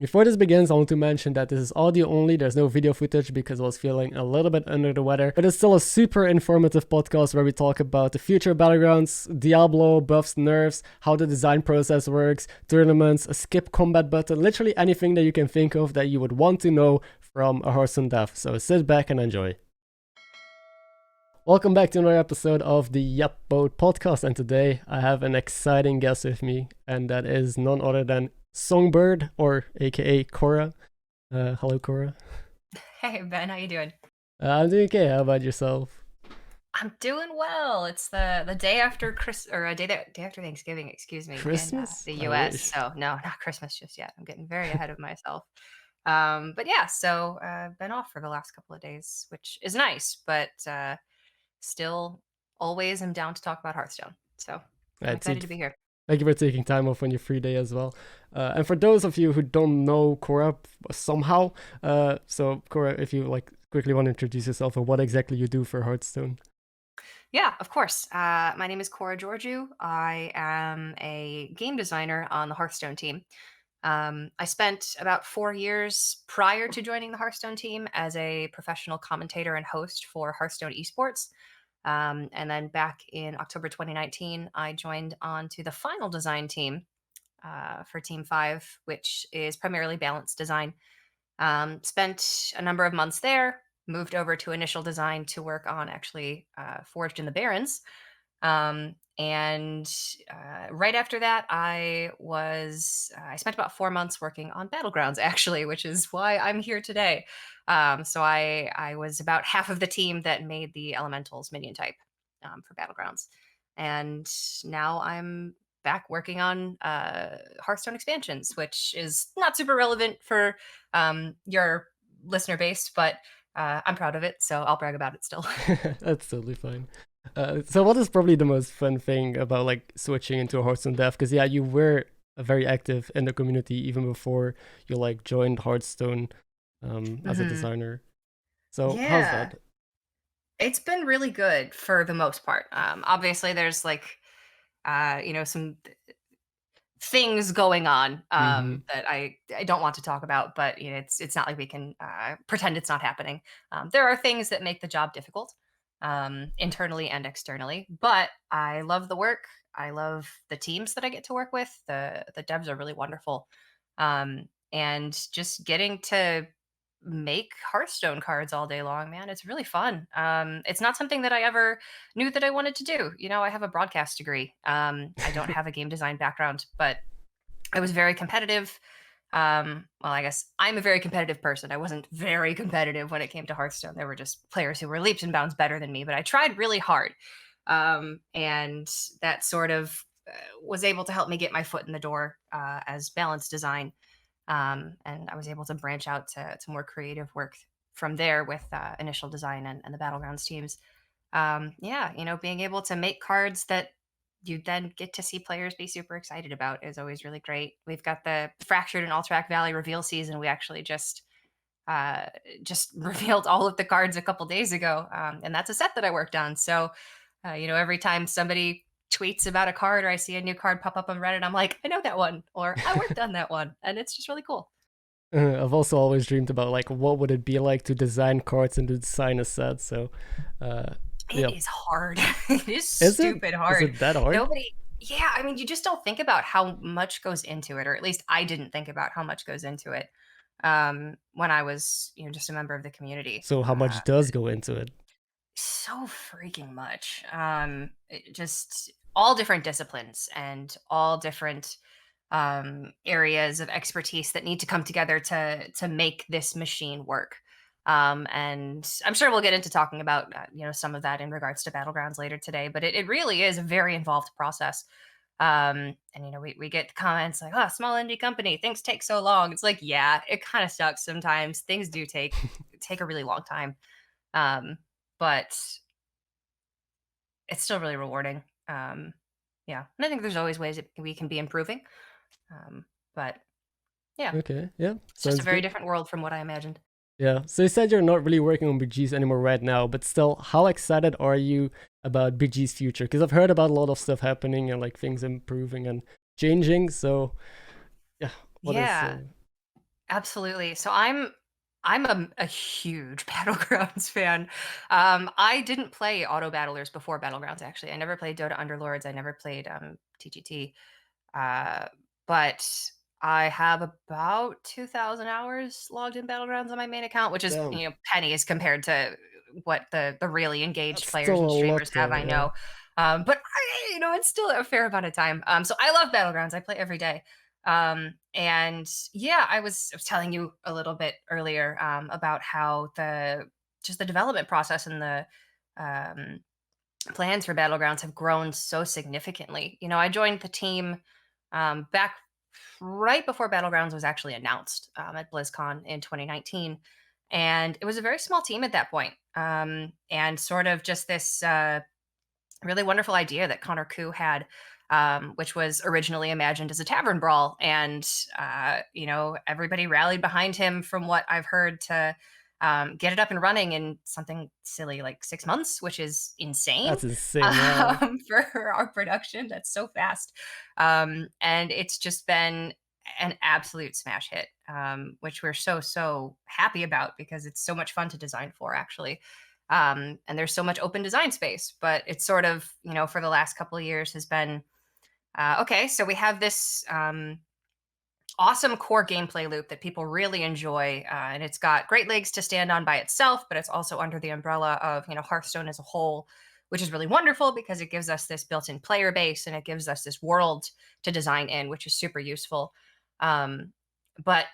Before this begins, I want to mention that this is audio only. There's no video footage because I was feeling a little bit under the weather. But it's still a super informative podcast where we talk about the future of Battlegrounds, Diablo, buffs, nerfs, how the design process works, tournaments, a skip combat button, literally anything that you can think of that you would want to know from a Hearthstone dev. So sit back and enjoy. Welcome back to another episode of the YepBoat podcast, and today I have an exciting guest with me, and that is none other than Songbird, or aka Cora. Hello, Cora. Hey Ben, how you doing? I'm doing okay. How about yourself? I'm doing well. It's the day after day after Thanksgiving, excuse me, Christmas? in the US. So no, not Christmas just yet. I'm getting very ahead of myself. But yeah, so been off for the last couple of days, which is nice, but still always am down to talk about Hearthstone. So I'm excited to be here. Thank you for taking time off on your free day as well. And for those of you who don't know Cora somehow, so Cora, if you quickly want to introduce yourself and what exactly you do for Hearthstone. Yeah, of course. My name is Cora Georgiou. I am a game designer on the Hearthstone team. I spent about 4 years prior to joining the Hearthstone team as a professional commentator and host for Hearthstone esports. And then back in October 2019, I joined onto the final design team for Team 5, which is primarily balanced design. Spent a number of months there, moved over to initial design to work on actually Forged in the Barrens. And right after that, I spent about 4 months working on Battlegrounds, actually, which is why I'm here today. So I was about half of the team that made the Elementals minion type for Battlegrounds. And now I'm back working on Hearthstone expansions, which is not super relevant for your listener base, but I'm proud of it, so I'll brag about it still. That's totally fine. So what is probably the most fun thing about switching into a Hearthstone dev? Because yeah, you were very active in the community even before you joined Hearthstone as a designer. So Yeah. how's that? It's been really good for the most part. Obviously, there's some things going on that I don't want to talk about, but it's not like we can pretend it's not happening. There are things that make the job difficult, internally and externally, but I love the work. I love the teams that I get to work with. The devs are really wonderful, and just getting to make Hearthstone cards all day long, man, it's really fun. It's not something that I ever knew that I wanted to do. I have a broadcast degree. I don't have a game design background, but I was very competitive. Well, I guess I'm a very competitive person. I wasn't very competitive when it came to Hearthstone. There were just players who were leaps and bounds better than me, but I tried really hard. And that sort of was able to help me get my foot in the door as balanced design. And I was able to branch out to more creative work from there with initial design and the Battlegrounds teams. Being able to make cards that you then get to see players be super excited about is always really great. We've got the Fractured and Alterac Valley reveal season. We actually just revealed all of the cards a couple days ago, and that's a set that I worked on. So, every time somebody tweets about a card or I see a new card pop up on Reddit, I'm like, I know that one, or I worked on that one, and it's just really cool. I've also always dreamed about what would it be like to design cards and to design a set. So it is hard. It is stupid hard. Is it that hard? Yeah, I mean, you just don't think about how much goes into it, or at least I didn't think about how much goes into it when I was just a member of the community. So how much does go into it? So freaking much. Just all different disciplines and all different areas of expertise that need to come together to make this machine work. And I'm sure we'll get into talking about some of that in regards to Battlegrounds later today, but it really is a very involved process. And we get comments like, oh, small indie company, things take so long. It's like, yeah, it kind of sucks sometimes. Things do take a really long time. But it's still really rewarding. And I think there's always ways that we can be improving. But yeah. Okay, yeah. It's just a very different world from what I imagined. Yeah, so you said you're not really working on BGs anymore right now, but still, how excited are you about BG's future? Because I've heard about a lot of stuff happening and things improving and changing, so yeah. Absolutely. So I'm a huge Battlegrounds fan. I didn't play auto battlers before Battlegrounds. Actually, I never played Dota Underlords. I never played TGT. Uh, but I have about 2,000 hours logged in Battlegrounds on my main account, which is Damn, pennies compared to what the really that's engaged players still and a streamers lot have. though. I Yeah. know, but it's still a fair amount of time. So I love Battlegrounds. I play every day. And yeah, I was telling you a little bit earlier about how the development process and the um, plans for Battlegrounds have grown so significantly. I joined the team back right before Battlegrounds was actually announced at BlizzCon in 2019. And it was a very small team at that point. And sort of just this really wonderful idea that Connor Koo had, which was originally imagined as a tavern brawl. And, everybody rallied behind him from what I've heard to get it up and running in something silly like 6 months, which is insane That's insane. Yeah. for our production. That's so fast. And it's just been an absolute smash hit, which we're so, so happy about because it's so much fun to design for, actually. And there's so much open design space, but it's sort of, for the last couple of years has been okay, so we have this awesome core gameplay loop that people really enjoy, and it's got great legs to stand on by itself, but it's also under the umbrella of Hearthstone as a whole, which is really wonderful because it gives us this built-in player base and it gives us this world to design in, which is super useful. Um, but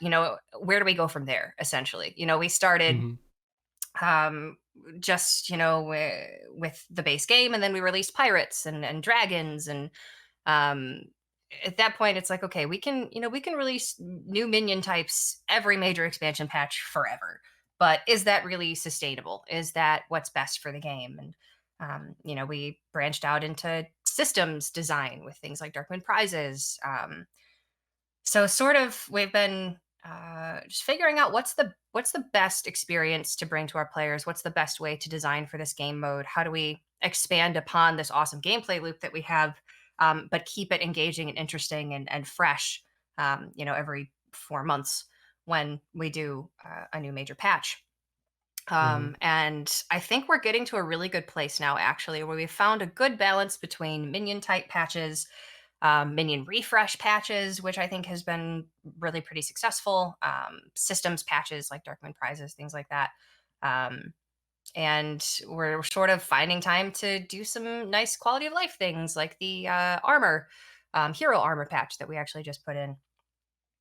where do we go from there? Essentially, we started Hmm. um just with the base game, and then we released pirates and dragons, and um at that point it's like, okay, we can release new minion types every major expansion patch forever, but is that really sustainable? Is that what's best for the game? And we branched out into systems design with things like Darkwind prizes. So sort of we've been just figuring out what's the best experience to bring to our players. What's the best way to design for this game mode? How do we expand upon this awesome gameplay loop that we have, but keep it engaging and interesting and fresh? Every 4 months when we do a new major patch. Hmm. And I think we're getting to a really good place now, actually, where we've found a good balance between minion type patches, minion refresh patches, which I think has been really pretty successful, systems patches like Darkwind prizes, things like that. Um, and we're sort of finding time to do some nice quality of life things like the armor, hero armor patch that we actually just put in.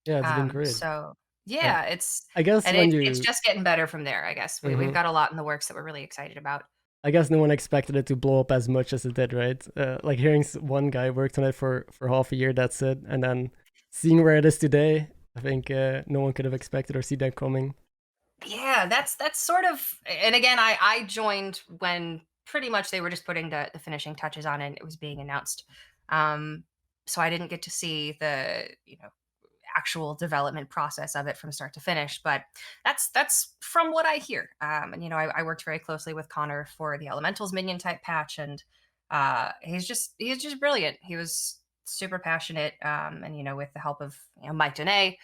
Yeah, it's been great. So Uh, yeah, it's I guess and when it's you, just getting better from there. I guess we've Mhm. got a lot in the works that we're really excited about. I guess no one expected it to blow up as much as it did, right? Like hearing one guy worked on it for half a year, that's it, and then seeing where it is today, I think no one could have expected or see that coming. Yeah, that's sort of, and again, I joined when pretty much they were just putting the finishing touches on it and it was being announced. Um, so I didn't get to see the actual development process of it from start to finish, but that's from what I hear. And I worked very closely with Connor for the Elementals minion type patch, and he's just brilliant. He was super passionate, and with the help of Mike Dene,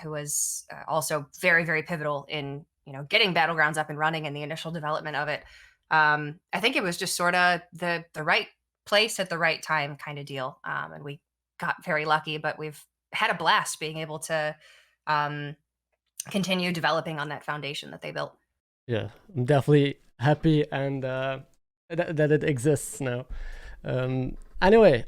who was also very, very pivotal in getting Battlegrounds up and running and the initial development of it. I think it was just sort of the right place at the right time kind of deal, and we got very lucky. But we've had a blast being able to um, continue developing on that foundation that they built. Yeah, I'm definitely happy and that it exists now. Anyway,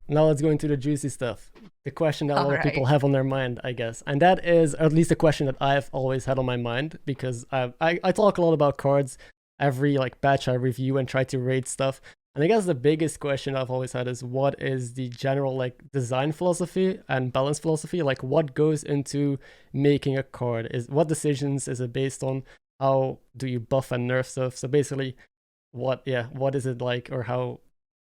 now let's go into the juicy stuff. The question that a All lot of right. people have on their mind, I guess. And that is, or at least a question that I've always had on my mind, because I talk a lot about cards every like batch I review and try to rate stuff. And I guess the biggest question I've always had is what is the general like design philosophy and balance philosophy? Like what goes into making a card? Is what decisions is it based on? How do you buff and nerf stuff? So basically, what is it like, or how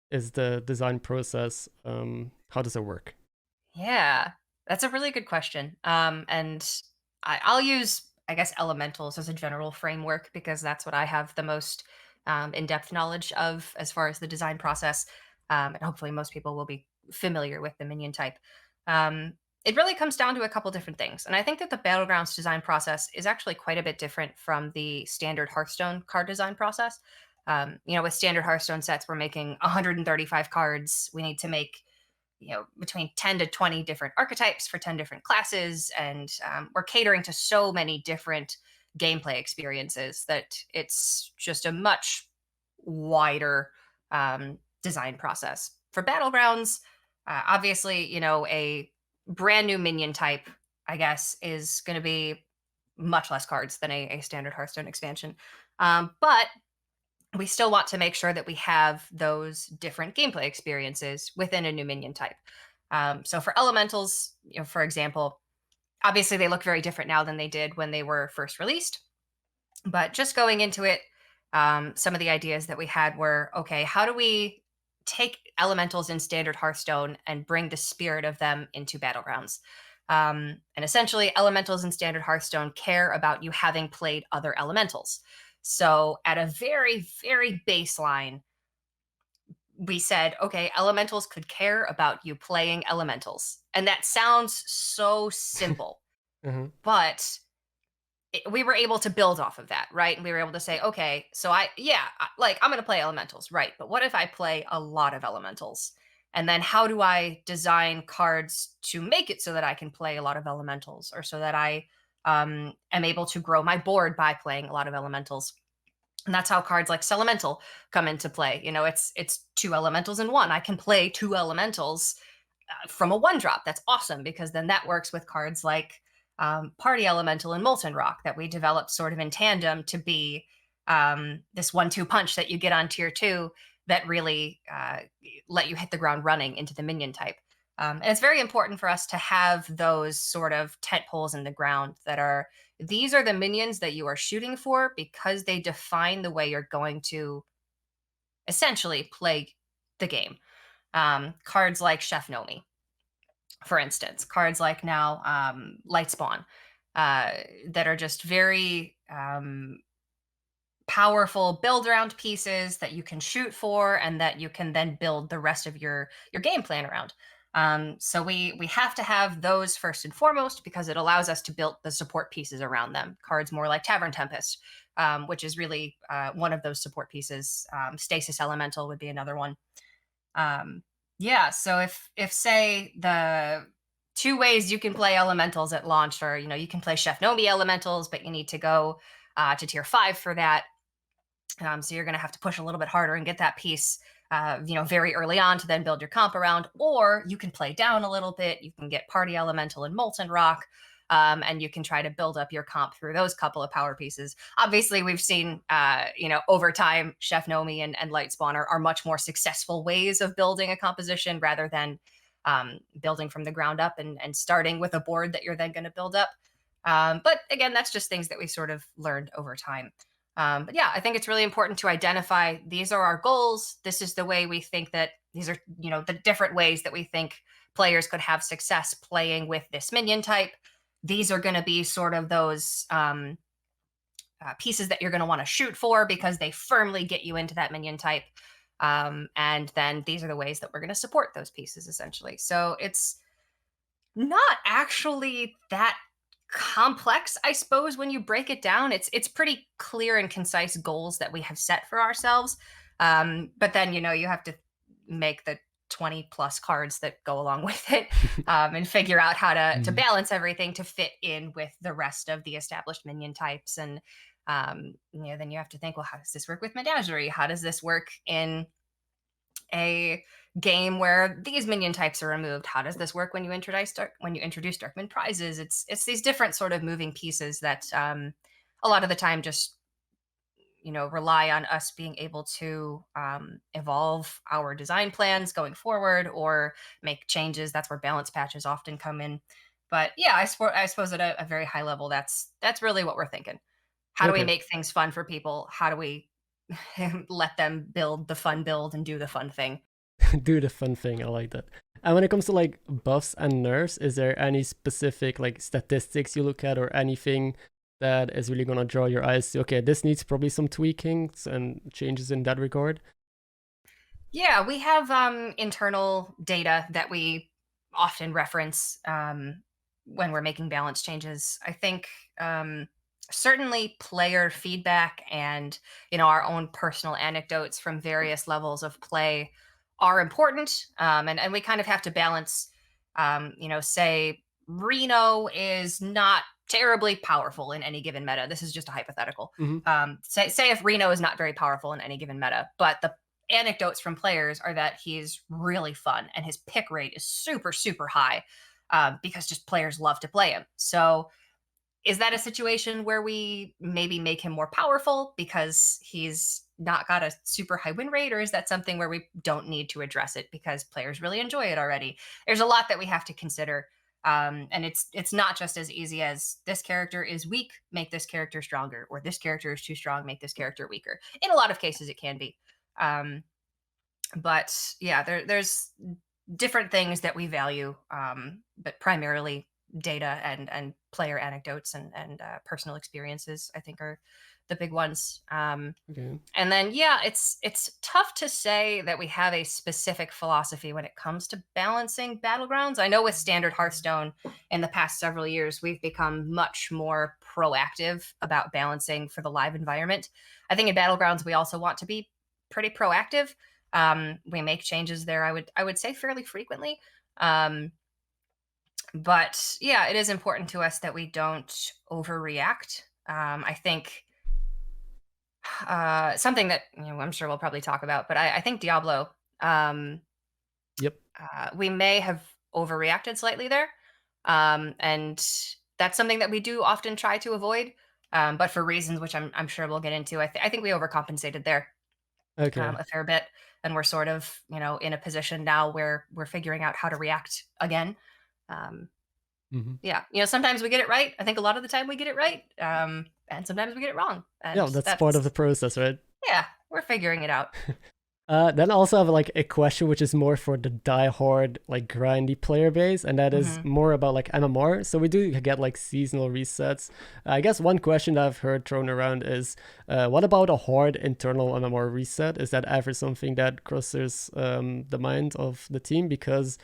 is the design process? How does it work? Yeah, that's a really good question. And I'll use, I guess, elementals as a general framework because that's what I have the most in-depth knowledge of as far as the design process. And hopefully, most people will be familiar with the minion type. Um, it really comes down to a couple different things. And I think that the Battlegrounds design process is actually quite a bit different from the standard Hearthstone card design process. With standard Hearthstone sets, we're making 135 cards. We need to make, between 10 to 20 different archetypes for 10 different classes. And we're catering to so many different gameplay experiences that it's just a much wider design process. For Battlegrounds, obviously, a brand new minion type, I guess, is going to be much less cards than a standard Hearthstone expansion. But we still want to make sure that we have those different gameplay experiences within a new minion type. So for elementals, for example, obviously they look very different now than they did when they were first released. But just going into it, some of the ideas that we had were, okay, how do we take elementals in standard Hearthstone and bring the spirit of them into Battlegrounds? And essentially, elementals in standard Hearthstone care about you having played other elementals. So at a very, very baseline, we said, okay, elementals could care about you playing elementals. And that sounds so simple, but we were able to build off of that, right? And we were able to say, okay, so I'm going to play elementals, right? But what if I play a lot of elementals? And then how do I design cards to make it so that I can play a lot of elementals, or so that I am able to grow my board by playing a lot of elementals? And that's how cards like Selemental come into play. It's 2 elementals in 1. I can play 2 elementals from a 1-drop. That's awesome, because then that works with cards like Party Elemental and Molten Rock that we developed sort of in tandem to be this 1-2 punch that you get on tier 2 that really let you hit the ground running into the minion type. And it's very important for us to have those sort of tent poles in the ground that are, these are the minions that you are shooting for, because they define the way you're going to essentially play the game. Cards like Chef Nomi, for instance, cards like now Lightspawn, that are just very powerful build round pieces that you can shoot for, and that you can then build the rest of your game plan around. So we have to have those first and foremost, because it allows us to build the support pieces around them. Cards more like Tavern Tempest, which is really one of those support pieces. Stasis Elemental would be another one. So if say the 2 ways you can play elementals at launch are, you can play Chef Nomi elementals, but you need to go to tier 5 for that. So you're going to have to push a little bit harder and get that piece, very early on to then build your comp around. Or you can play down a little bit. You can get Party Elemental and Molten Rock, and you can try to build up your comp through those couple of power pieces. Obviously, we've seen, over time, Chef Nomi and Lightspawn are much more successful ways of building a composition, rather than building from the ground up and starting with a board that you're then going to build up. But again, that's just things that we sort of learned over time. But yeah, I think it's really important to identify, these are our goals. This is the way we think that these are, the different ways that we think players could have success playing with this minion type. These are going to be sort of those pieces that you're going to want to shoot for, because they firmly get you into that minion type. And then these are the ways that we're going to support those pieces, essentially. So it's not actually that complex, I suppose, when you break it down. It's pretty clear and concise goals that we have set for ourselves. But then, you have to make the 20 plus cards that go along with it, and figure out how to balance everything to fit in with the rest of the established minion types. And then you have to think, well, how does this work with Menagerie? How does this work in a game where these minion types are removed? How does this work when you introduce Darkman prizes? It's these different sort of moving pieces that a lot of the time just rely on us being able to evolve our design plans going forward, or make changes. That's where balance patches often come in. But yeah, I suppose at a very high level, that's really what we're thinking. How do we make things fun for people? How do we let them build the fun build and do the fun thing? Do the fun thing. I like that. And when it comes to like buffs and nerfs, is there any specific like statistics you look at, or anything that is really going to draw your eyes to, okay, this needs probably some tweakings and changes in that regard? Yeah, we have internal data that we often reference when we're making balance changes. I think certainly player feedback and our own personal anecdotes from various levels of play are important, and we kind of have to balance. Say Reno is not terribly powerful in any given meta. This is just a hypothetical. Say if Reno is not very powerful in any given meta, but the anecdotes from players are that he's really fun and his pick rate is super, super high, because just players love to play him. So is that a situation where we maybe make him more powerful because he's not got a super high win rate, or is that something where we don't need to address it because players really enjoy it already? There's a lot that we have to consider, and it's not just as easy as this character is weak, make this character stronger, or this character is too strong, make this character weaker. In a lot of cases, it can be, but yeah, there's different things that we value, but primarily data and player anecdotes and personal experiences, I think, are the big ones. Okay. And then it's tough to say that we have a specific philosophy when it comes to balancing battlegrounds. I know with standard Hearthstone in the past several years we've become much more proactive about balancing for the live environment. I think in battlegrounds we also want to be pretty proactive. We make changes there, I would say, fairly frequently. But yeah, it is important to us that we don't overreact. I think something that I'm sure we'll probably talk about, but I think Diablo, Yep. we may have overreacted slightly there, and that's something that we do often try to avoid. But for reasons which I'm sure we'll get into, I think we overcompensated there Okay. a fair bit, and we're sort of in a position now where we're figuring out how to react again. Yeah, sometimes we get it right. I think a lot of the time we get it right, and sometimes we get it wrong. And Yeah, that's part of the process, right? Yeah, we're figuring it out. Then I also have like a question which is more for the die-hard, like grindy player base, and that is more about like MMR. So we do get like seasonal resets. I guess one question that I've heard thrown around is, what about a hard internal MMR reset? Is that ever something that crosses the mind of the team? Because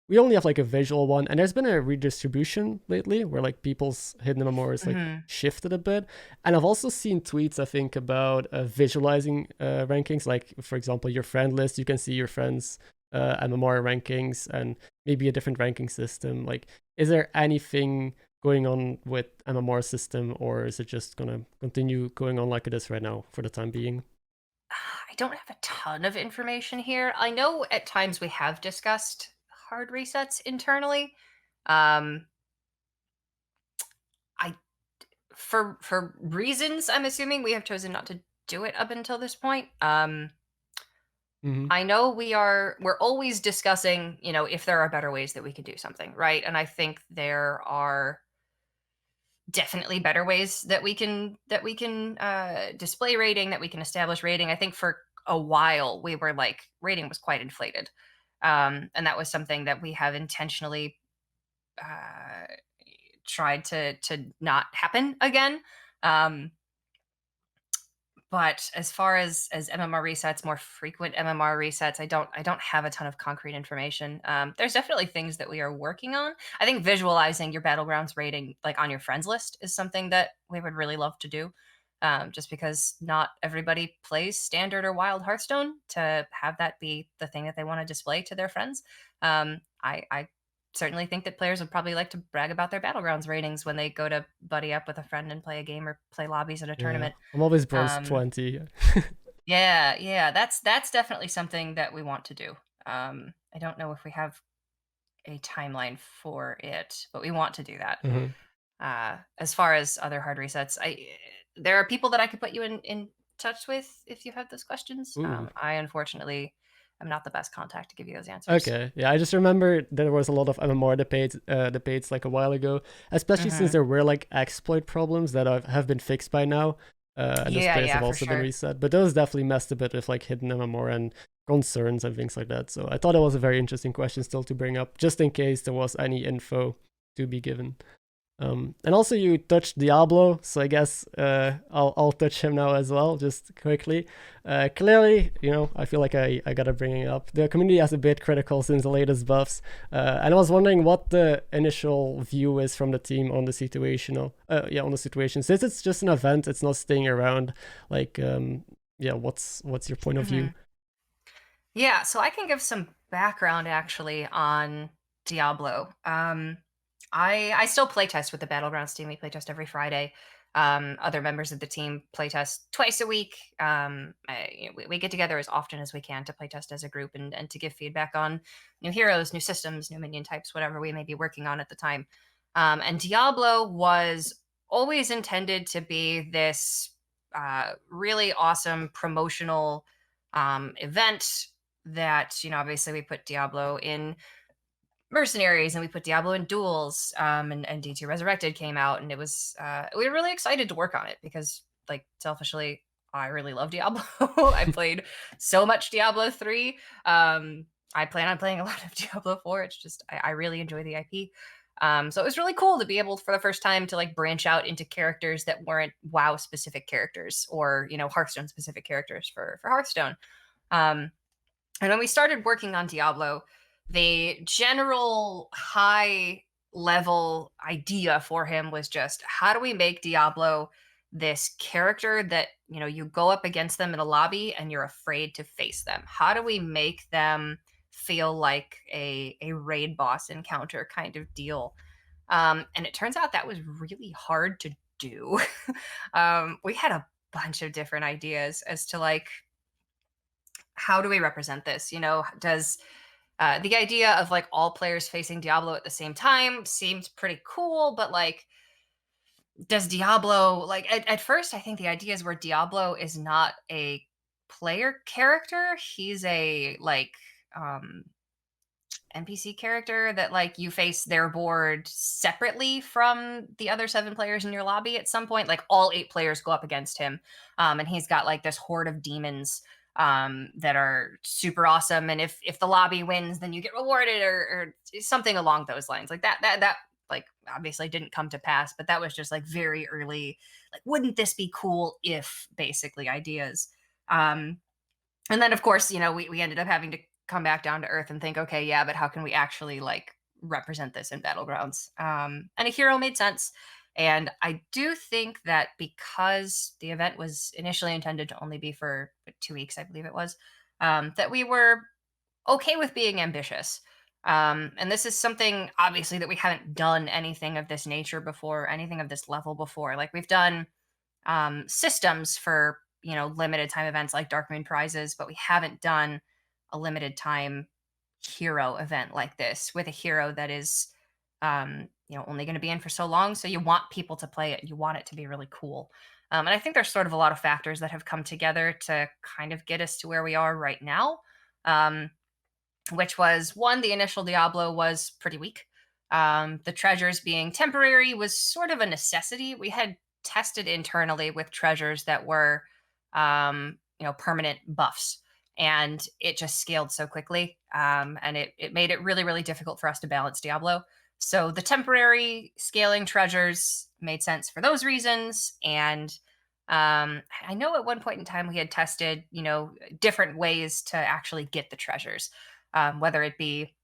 we only have like a visual one, and there's been a redistribution lately where like people's hidden MMR is like shifted a bit. And I've also seen tweets, I think, about visualizing rankings. Like, for example, your friend list, you can see your friends' MMR rankings and maybe a different ranking system. Like, is there anything going on with MMR system, or is it just gonna continue going on like it is right now for the time being? I don't have a ton of information here. I know at times we have discussed hard resets internally. I for reasons I'm assuming we have chosen not to do it up until this point. I know we're always discussing, if there are better ways that we could do something, right? And I think there are definitely better ways that we can display rating, that we can establish rating. I think for a while we were like, rating was quite inflated. And that was something that we have intentionally tried to not happen again. But as far as MMR resets, more frequent MMR resets, I don't have a ton of concrete information. There's definitely things that we are working on. I think visualizing your battlegrounds rating like on your friends list is something that we would really love to do. Just because not everybody plays standard or wild Hearthstone to have that be the thing that they want to display to their friends. I certainly think that players would probably like to brag about their battlegrounds ratings when they go to buddy up with a friend and play a game or play lobbies at a tournament. I'm always bronze 20. Yeah, that's definitely something that we want to do. I don't know if we have a timeline for it, but we want to do that. As far as other hard resets, there are people that I could put you in touch with if you have those questions. I unfortunately am not the best contact to give you those answers. Okay, yeah, I just remember there was a lot of MMR debates like a while ago, especially since there were like exploit problems that have been fixed by now, and those players have also been reset. But those definitely messed a bit with like hidden MMR and concerns and things like that. So I thought it was a very interesting question still to bring up, just in case there was any info to be given. And also you touched Diablo, so I guess I'll touch him now as well, just quickly. Clearly, I feel like I gotta bring it up. The community has a bit critical since the latest buffs, and I was wondering what the initial view is from the team on the situation. On the situation, since it's just an event, it's not staying around. Like, what's your point of view? Yeah, so I can give some background actually on Diablo. I still playtest with the Battlegrounds team. We playtest every Friday. Other members of the team playtest twice a week. We get together as often as we can to playtest as a group and to give feedback on new heroes, new systems, new minion types, whatever we may be working on at the time. And Diablo was always intended to be this really awesome promotional event that, obviously we put Diablo in mercenaries and we put Diablo in duels, and D2 Resurrected came out, and it was we were really excited to work on it because, like, selfishly, I really love Diablo. I played so much Diablo 3. I plan on playing a lot of Diablo 4. It's just I really enjoy the IP. So it was really cool to be able for the first time to like branch out into characters that weren't WoW specific characters or Hearthstone specific characters for Hearthstone. And when we started working on Diablo, the general high level idea for him was just how do we make Diablo this character that you go up against them in a lobby and you're afraid to face them? How do we make them feel like a raid boss encounter kind of deal? And it turns out that was really hard to do. We had a bunch of different ideas as to like how do we represent this? Does the idea of like all players facing Diablo at the same time seemed pretty cool, but like, does Diablo like at first? I think the ideas were Diablo is not a player character; he's a like NPC character that like you face their board separately from the other 7 players in your lobby at some point. Like all 8 players go up against him, and he's got like this horde of demons that are super awesome. And if the lobby wins, then you get rewarded or something along those lines. Like that like obviously didn't come to pass, but that was just like very early. Like, wouldn't this be cool if basically ideas? And then of course, we ended up having to come back down to earth and think, okay, yeah, but how can we actually like represent this in Battlegrounds? And a hero made sense. And I do think that because the event was initially intended to only be for 2 weeks, I believe it was, that we were okay with being ambitious. And this is something obviously that we haven't done anything of this nature before, anything of this level before. Like we've done systems for limited time events like Dark Moon prizes, but we haven't done a limited time hero event like this with a hero that is only going to be in for so long. So you want people to play it. You want it to be really cool. And I think there's sort of a lot of factors that have come together to kind of get us to where we are right now. Which was one, the initial Diablo was pretty weak. The treasures being temporary was sort of a necessity. We had tested internally with treasures that were permanent buffs, and it just scaled so quickly, and it made it really, really difficult for us to balance Diablo. So the temporary scaling treasures made sense for those reasons. And I know at one point in time we had tested different ways to actually get the treasures, whether it be,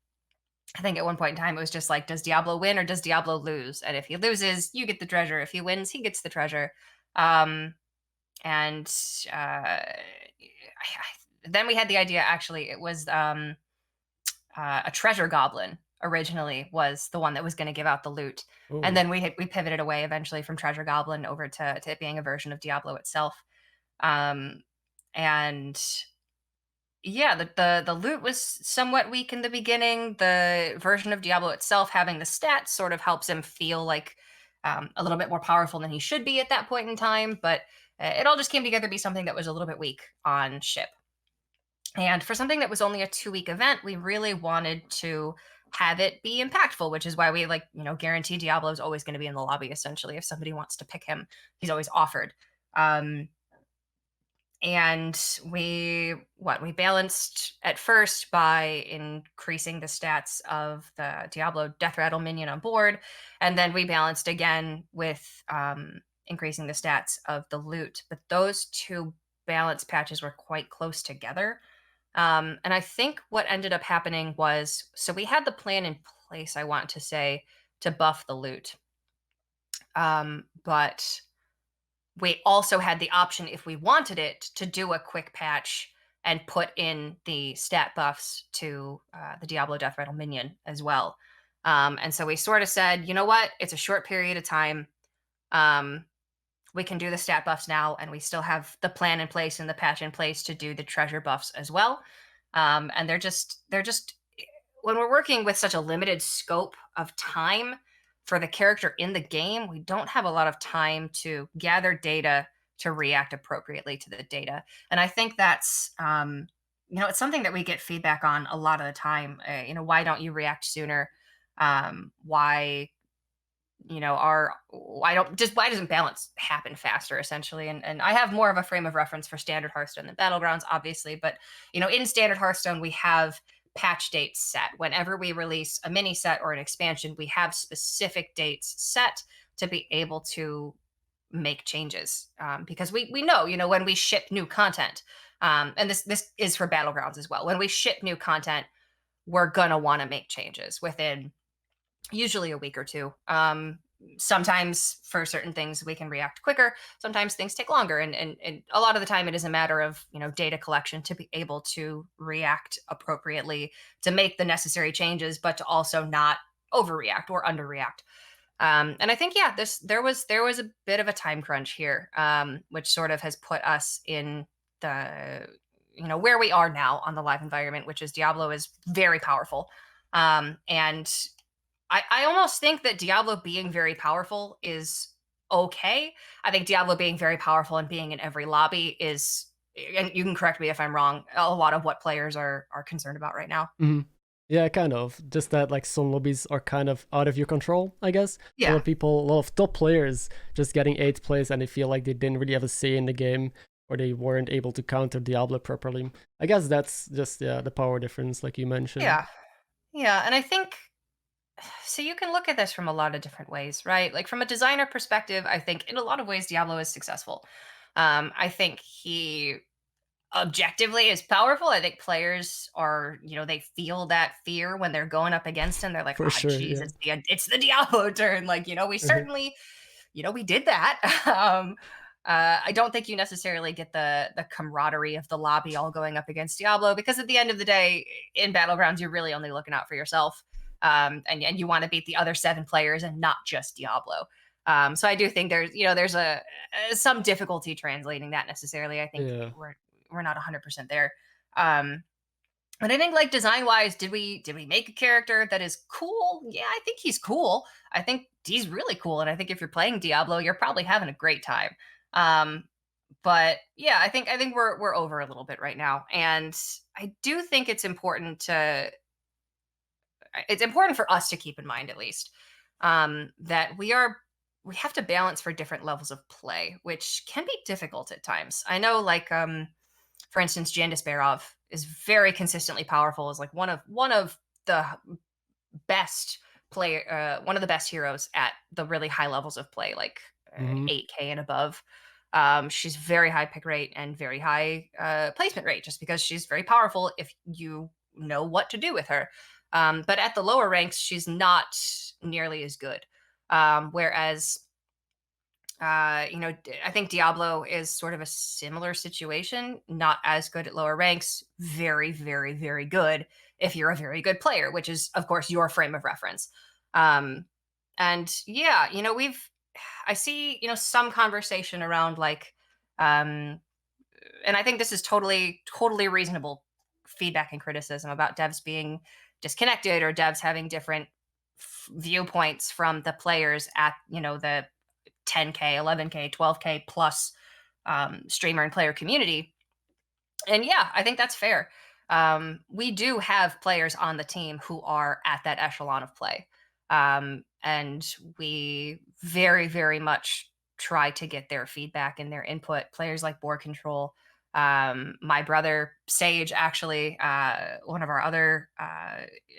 I think at one point in time it was just like, does Diablo win or does Diablo lose? And if he loses, you get the treasure. If he wins, he gets the treasure. And then we had the idea, actually, it was a treasure goblin originally was the one that was going to give out the loot. Ooh. And then we pivoted away eventually from treasure goblin over to it being a version of Diablo itself. And yeah, the loot was somewhat weak in the beginning. The version of Diablo itself having the stats sort of helps him feel like a little bit more powerful than he should be at that point in time. But it all just came together to be something that was a little bit weak on ship. And for something that was only a 2-week event, we really wanted to have it be impactful, which is why we guarantee Diablo is always going to be in the lobby. Essentially, if somebody wants to pick him, he's always offered. And we balanced at first by increasing the stats of the Diablo death rattle minion on board, and then we balanced again with increasing the stats of the loot. But those two balance patches were quite close together. And I think what ended up happening was, so we had the plan in place, I want to say, to buff the loot. But we also had the option, if we wanted it, to do a quick patch and put in the stat buffs to the Diablo Death Rattle minion as well. And so we sort of said, you know what? It's a short period of time. We can do the stat buffs now, and we still have the plan in place and the patch in place to do the treasure buffs as well. And they're just when we're working with such a limited scope of time for the character in the game, we don't have a lot of time to gather data to react appropriately to the data. And I think that's, it's something that we get feedback on a lot of the time. Why don't you react sooner? Why doesn't balance happen faster, essentially? And I have more of a frame of reference for standard Hearthstone than Battlegrounds, obviously, but in standard Hearthstone we have patch dates set. Whenever we release a mini set or an expansion, we have specific dates set to be able to make changes, because we know, when we ship new content, and this is for Battlegrounds as well. When we ship new content, we're gonna want to make changes within usually a week or two. Sometimes for certain things we can react quicker. Sometimes things take longer, and a lot of the time it is a matter of data collection to be able to react appropriately, to make the necessary changes, but to also not overreact or underreact. And I think there was a bit of a time crunch here, which sort of has put us in the where we are now on the live environment, which is Diablo is very powerful, and I almost think that Diablo being very powerful is okay. I think Diablo being very powerful and being in every lobby is, and you can correct me if I'm wrong, a lot of what players are concerned about right now. Mm-hmm. Yeah, kind of. Just that like some lobbies are kind of out of your control, I guess. Yeah. A lot of top players just getting 8th place and they feel like they didn't really have a say in the game, or they weren't able to counter Diablo properly. I guess that's just the power difference, like you mentioned. Yeah, and I think, so you can look at this from a lot of different ways, right? Like from a designer perspective, I think in a lot of ways Diablo is successful. I think he objectively is powerful. I think players are, they feel that fear when they're going up against him. They're like, For sure, geez, it's the Diablo turn. Like, we certainly, we did that. I don't think you necessarily get the camaraderie of the lobby all going up against Diablo, because at the end of the day, in Battlegrounds, you're really only looking out for yourself. And you want to beat the other 7 players and not just Diablo. So I do think there's some difficulty translating that necessarily. I think we're not 100% there. But I think, like, design wise, did we make a character that is cool? Yeah, I think he's cool. I think he's really cool, and I think if you're playing Diablo, you're probably having a great time. But yeah, I think we're over a little bit right now, and I do think it's important for us to keep in mind, at least, that we have to balance for different levels of play, which can be difficult at times. I know, like, for instance, Jan Desperov is very consistently powerful, is like one of the best one of the best heroes at the really high levels of play, like 8K and above. She's very high pick rate and very high placement rate, just because she's very powerful if you know what to do with her. But at the lower ranks, she's not nearly as good. Whereas, I think Diablo is sort of a similar situation. Not as good at lower ranks, very, very, very good if you're a very good player, which is, of course, your frame of reference. And yeah, I see, some conversation around, like, and I think this is totally, totally reasonable feedback and criticism about devs being disconnected, or devs having different viewpoints from the players at, the 10K, 11K, 12K plus streamer and player community. And yeah, I think that's fair. We do have players on the team who are at that echelon of play. And we very, very much try to get their feedback and their input. Players like Board Control, My brother Sage, actually, one of our other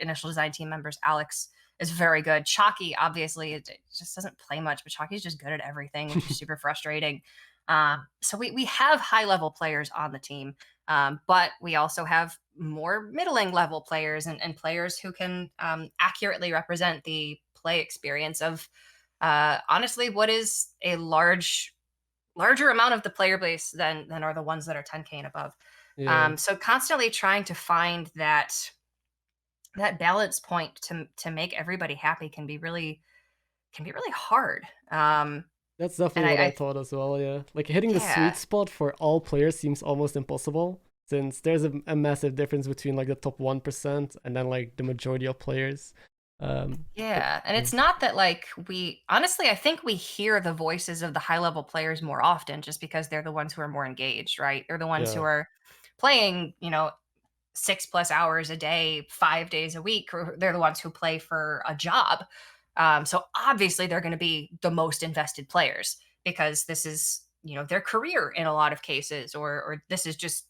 initial design team members, Alex, is very good. Chalky, obviously, it just doesn't play much, but Chalky's just good at everything, which is super frustrating. So we have high level players on the team, but we also have more middling level players and players who can accurately represent the play experience of honestly what is a larger amount of the player base than are the ones that are 10K and above. Yeah. So constantly trying to find that balance point to make everybody happy can be really hard. That's definitely what I thought as well, yeah. Like hitting the sweet spot for all players seems almost impossible, since there's a massive difference between like the top 1% and then like the majority of players. And it's not that like I think we hear the voices of the high level players more often just because they're the ones who are more engaged, right? They're the ones who are playing, 6+ hours a day, 5 days a week, or they're the ones who play for a job. So obviously they're going to be the most invested players because this is, their career in a lot of cases, or this is just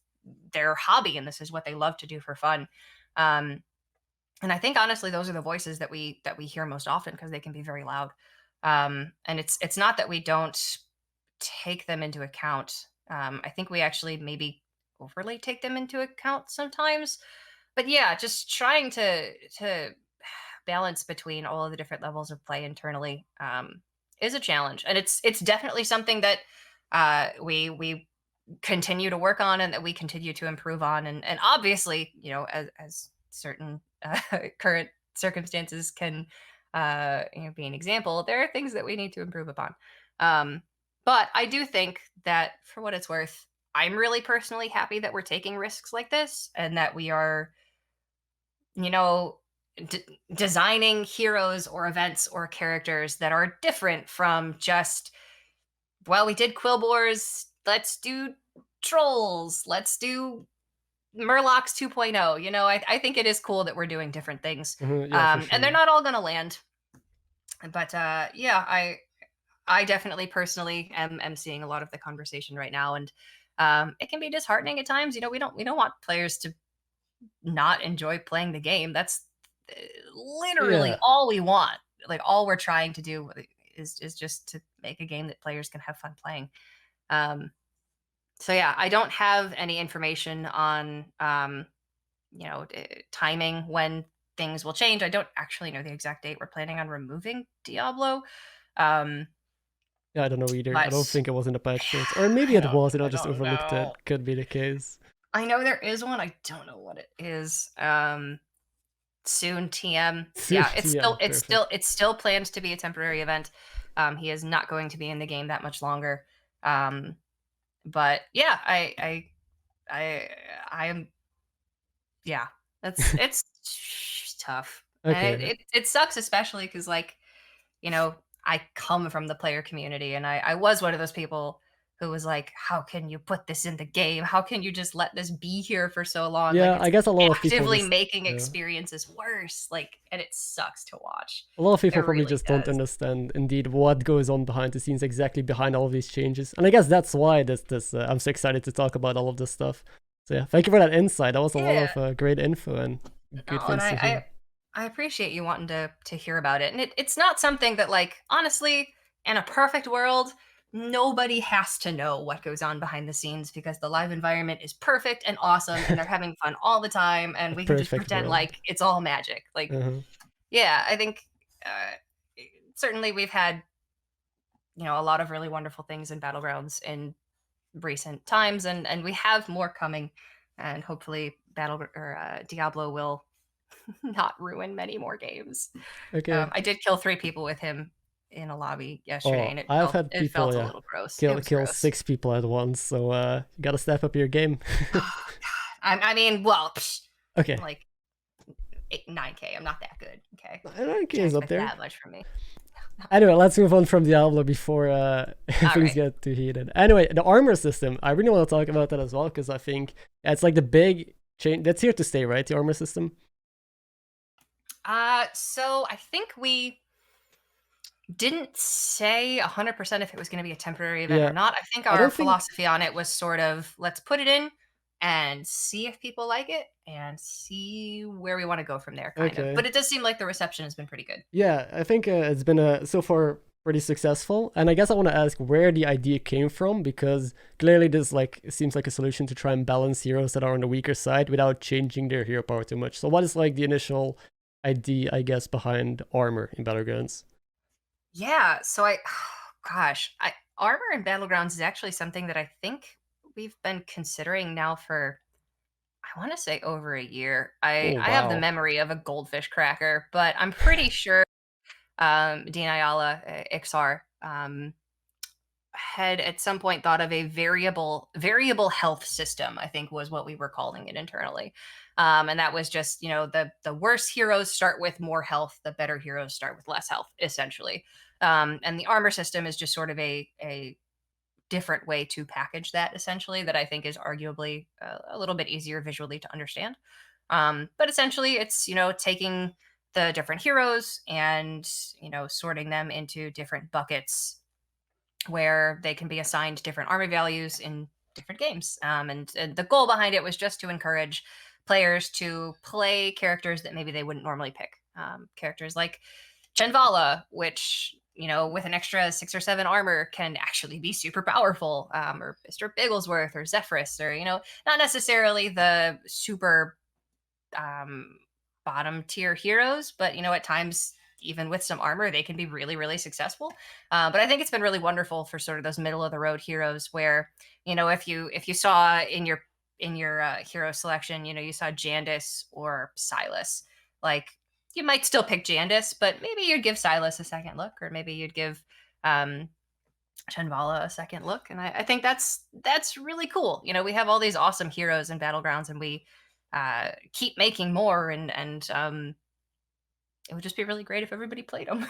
their hobby and this is what they love to do for fun. And I think honestly, those are the voices that we hear most often because they can be very loud. And it's not that we don't take them into account. I think we actually maybe overly take them into account sometimes. But yeah, just trying to balance between all of the different levels of play internally is a challenge, and it's definitely something that we continue to work on and that we continue to improve on, and obviously, as certain current circumstances can be an example, there are things that we need to improve upon. But I do think that for what it's worth, I'm really personally happy that we're taking risks like this and that we are, designing heroes or events or characters that are different from just, well, we did Quillbores, let's do trolls, let's do Murlocs 2.0. I think it is cool that we're doing different things. Sure. And they're not all going to land. But I definitely personally am seeing a lot of the conversation right now, and it can be disheartening at times. We don't want players to not enjoy playing the game. That's literally all we want. Like all we're trying to do is just to make a game that players can have fun playing. So yeah, I don't have any information on timing when things will change. I don't actually know the exact date we're planning on removing Diablo. Yeah, I don't know either. I don't think it was in the patch notes, or maybe it was and I just overlooked it. Could be the case. I know there is one. I don't know what it is. Soon TM. Yeah, it's still planned to be a temporary event. He is not going to be in the game that much longer. But yeah, I am. Yeah, it's tough. Okay. And it sucks, especially because I come from the player community, and I was one of those people who was like, how can you put this in the game? How can you just let this be here for so long? Yeah, I guess a lot of people actively making experiences worse. And it sucks to watch. A lot of people probably just don't understand indeed what goes on behind the scenes, exactly behind all of these changes. And I guess that's why this I'm so excited to talk about all of this stuff. So yeah, thank you for that insight. That was a lot of great info and good things to hear. I appreciate you wanting to hear about it. And it's not something that, like, honestly, in a perfect world, nobody has to know what goes on behind the scenes because the live environment is perfect and awesome and they're having fun all the time and we can just pretend like it's all magic. Like, yeah, I think certainly we've had, a lot of really wonderful things in Battlegrounds in recent times, and we have more coming, and hopefully Diablo will not ruin many more games. Okay. I did kill 3 people with him in a lobby yesterday, and it felt a little gross. Kill 6 people at once, so you gotta step up your game. I mean, well, okay, like 9K. I'm not that good. Okay, 9K is up there. That much for me. Anyway, let's move on from Diablo before things get too heated. Anyway, the armor system, I really want to talk about that as well because I think it's like the big change that's here to stay, right? The armor system. So I think didn't say 100% if it was going to be a temporary event or Yeah, not. I think I our don't think. philosophy on it was sort of let's put it in and see if people like it and see where we want to go from there, kind of. Okay. But it does seem like the reception has been pretty good. Yeah, I think it's been so far pretty successful. And I guess I want to ask where the idea came from, because clearly this like seems like a solution to try and balance heroes that are on the weaker side without changing their hero power too much. So what is like the initial idea, I guess, behind armor in Battlegrounds? Yeah, so gosh, armor in Battlegrounds is actually something that I think we've been considering now for, I want to say over a year. I Oh I have the wow. memory of a goldfish cracker, but I'm pretty sure Dean Ayala, Ixar, had at some point thought of a variable health system, I think was what we were calling it internally. And that was just, the worse heroes start with more health, the better heroes start with less health, essentially. And the armor system is just sort of a different way to package that, essentially, that I think is arguably a little bit easier visually to understand. But essentially, it's, taking the different heroes and, sorting them into different buckets where they can be assigned different army values in different games. And the goal behind it was just to encourage players to play characters that maybe they wouldn't normally pick. Characters like Chenvala, which, with an extra 6 or 7 armor can actually be super powerful, or Mr. Bigglesworth or Zephyrus, or, not necessarily the super um, bottom tier heroes, but at times, even with some armor, they can be really, really successful. But I think it's been really wonderful for sort of those middle of the road heroes, where if you saw in your hero selection, you saw Jandis or Silas, like you might still pick Jandis, but maybe you'd give Silas a second look, or maybe you'd give um, Chenvala a second look. And I think that's really cool. We have all these awesome heroes in Battlegrounds, and we keep making more, and it would just be really great if everybody played them.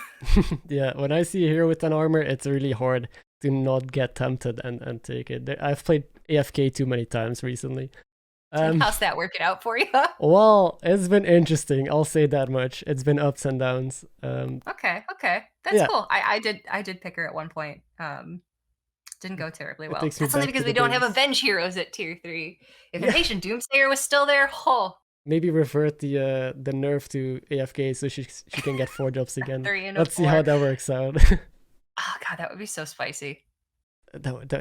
Yeah, when I see a hero with an armor, it's really hard to not get tempted and take it. I've played AFK too many times recently. And Um, how's that working out for you? well, it's been interesting. I'll say that much. It's been ups and downs. Okay, that's Yeah, cool. I did pick her at one point. Didn't go terribly it well. takes me That's only back to because the we don't have days. Avenge heroes at tier 3. If Yeah, Impatient Doomsayer was still there, oh, maybe revert the nerf to AFK so she can get 4 drops again. 3 and a Let's see how 4. that works out. Oh god, that would be so spicy.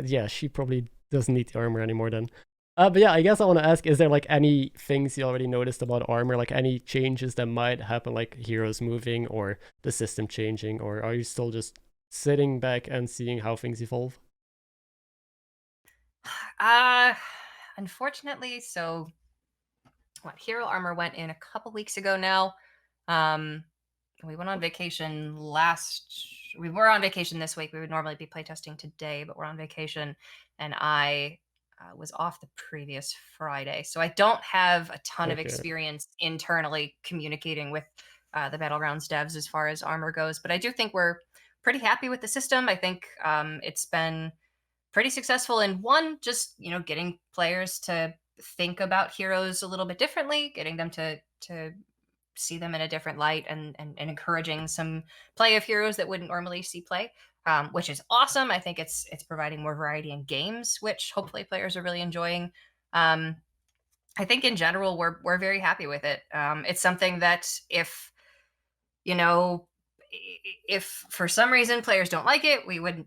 Yeah, she probably doesn't need the armor anymore then. But yeah, I guess I want to ask: is there like any things you already noticed about armor, like any changes that might happen, like heroes moving or the system changing, or are you still just sitting back and seeing how things evolve? Uh Unfortunately, so what hero armor went in a couple weeks ago now. Um we went on vacation last we were on vacation this week. We would normally be playtesting today, but we're on vacation, and I was off the previous Friday. So I don't have a ton of Okay, experience internally communicating with the Battlegrounds devs as far as armor goes, but I do think we're pretty happy with the system. I think it's been pretty successful in one, just getting players to think about heroes a little bit differently, getting them to see them in a different light, and encouraging some play of heroes that wouldn't normally see play, which is awesome. I think it's providing more variety in games, which hopefully players are really enjoying. Um, I think in general we're very happy with it. It's something that you know if for some reason players don't like it, we would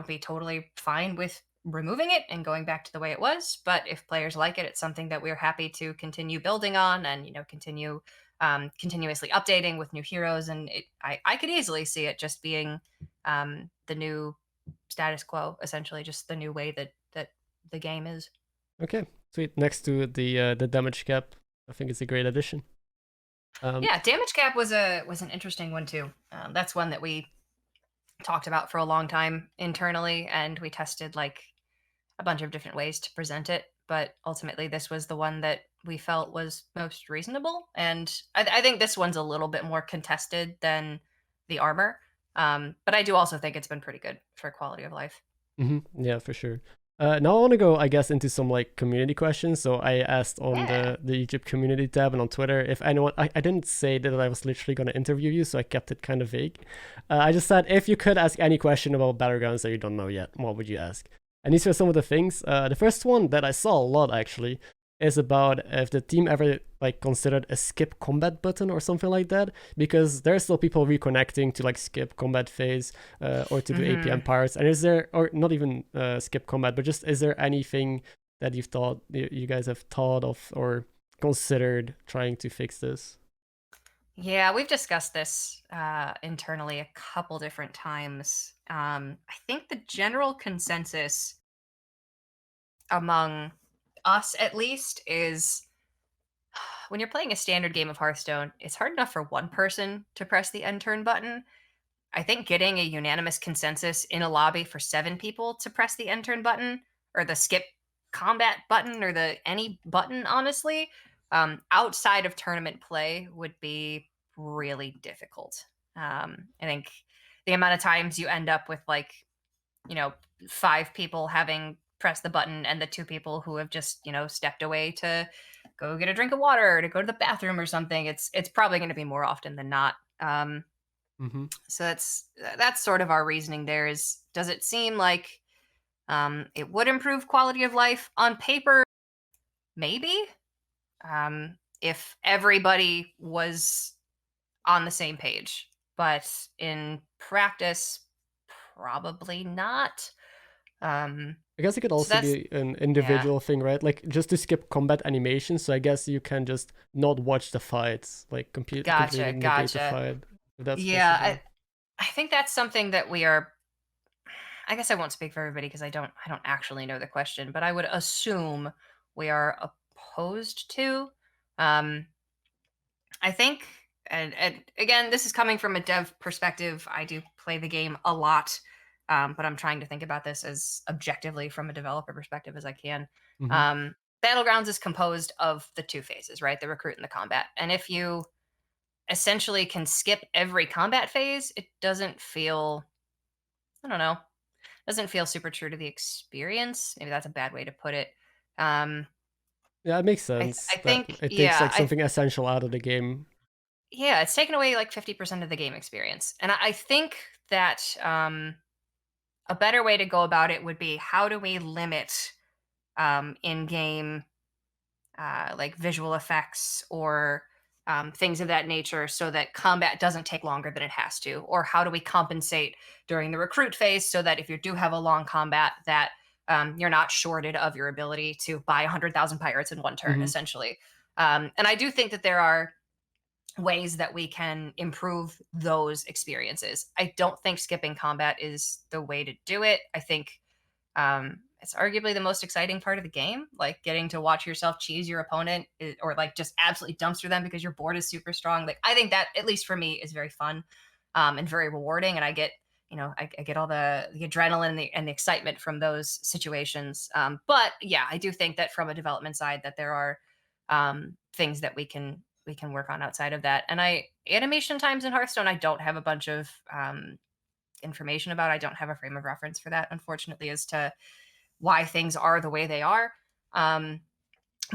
be totally fine with removing it and going back to the way it was. But if players like it, it's something that we're happy to continue building on, and continue continuously updating with new heroes. And I could easily see it just being the new status quo, essentially, just the new way that the game is. okay, sweet. Next to the damage cap, I think it's a great addition. Um, Yeah, damage cap was an interesting one too. That's one that we talked about for a long time internally, and we tested like a bunch of different ways to present it, but ultimately this was the one that we felt was most reasonable. And I think this one's a little bit more contested than the armor, but I do also think it's been pretty good for quality of life. yeah, for sure. Now I want to go, I guess, into some like community questions. So I asked on Yeah. the YouTube community tab and on Twitter if anyone. I didn't say that I was literally going to interview you, so I kept it kind of vague. I just said if you could ask any question about Battlegrounds that you don't know yet, what would you ask? And these are some of the things. The first one that I saw a lot actually is about if the team ever like considered a skip combat button or something like that, because there's still people reconnecting to like skip combat phase or to do APM pirates. And is there, or not even skip combat, but just is there anything that you've thought, you guys have thought of or considered trying to fix this? Yeah, we've discussed this internally a couple different times. I think the general consensus among us, at least, is when you're playing a standard game of Hearthstone, it's hard enough for one person to press the end turn button. I think getting a unanimous consensus in a lobby for 7 people to press the end turn button or the skip combat button or the any button, honestly, outside of tournament play would be really difficult. I think the amount of times you end up with like, 5 people having pressed the button and the 2 people who have just, stepped away to go get a drink of water or to go to the bathroom or something, it's probably going to be more often than not. Mm-hmm. So that's sort of our reasoning there is, does it seem like it would improve quality of life on paper? Maybe. If everybody was on the same page. But in practice, probably not. I guess it could So also that's, be an yeah. individual thing, right? Like just to skip combat animation. So I guess you can just not watch the fights, like completely Gotcha, negate the gotcha. fight, if that's Yeah, possible. I think that's something that we are. I guess I won't speak for everybody because I don't actually know the question, but I would assume we are opposed to. Um, I think, and again, this is coming from a dev perspective. I do play the game a lot, but I'm trying to think about this as objectively from a developer perspective as I can. Mm-hmm. Um, Battlegrounds is composed of the 2 phases, right? The recruit and the combat. And if you essentially can skip every combat phase, it doesn't feel, I don't know, doesn't feel super true to the experience. Maybe that's a bad way to put it. Um, Yeah, it makes I sense I that think, it takes yeah, like something essential out of the game. yeah, it's taken away like 50% of the game experience. And I think that a better way to go about it would be, how do we limit in-game like visual effects or things of that nature so that combat doesn't take longer than it has to? Or how do we compensate during the recruit phase so that if you do have a long combat, that you're not shorted of your ability to buy 100,000 pirates in one turn, Mm-hmm. essentially. And I do think that there are ways that we can improve those experiences. I don't think skipping combat is the way to do it. I think it's arguably the most exciting part of the game, like getting to watch yourself cheese your opponent or like just absolutely dumpster them because your board is super strong. Like, I think that, at least for me, is very fun and very rewarding. And I get, I get all the adrenaline and the excitement from those situations. But yeah, I do think that from a development side that there are things that we can work on outside of that. And animation times in Hearthstone, I don't have a bunch of information about. I don't have a frame of reference for that, unfortunately, as to why things are the way they are. Um,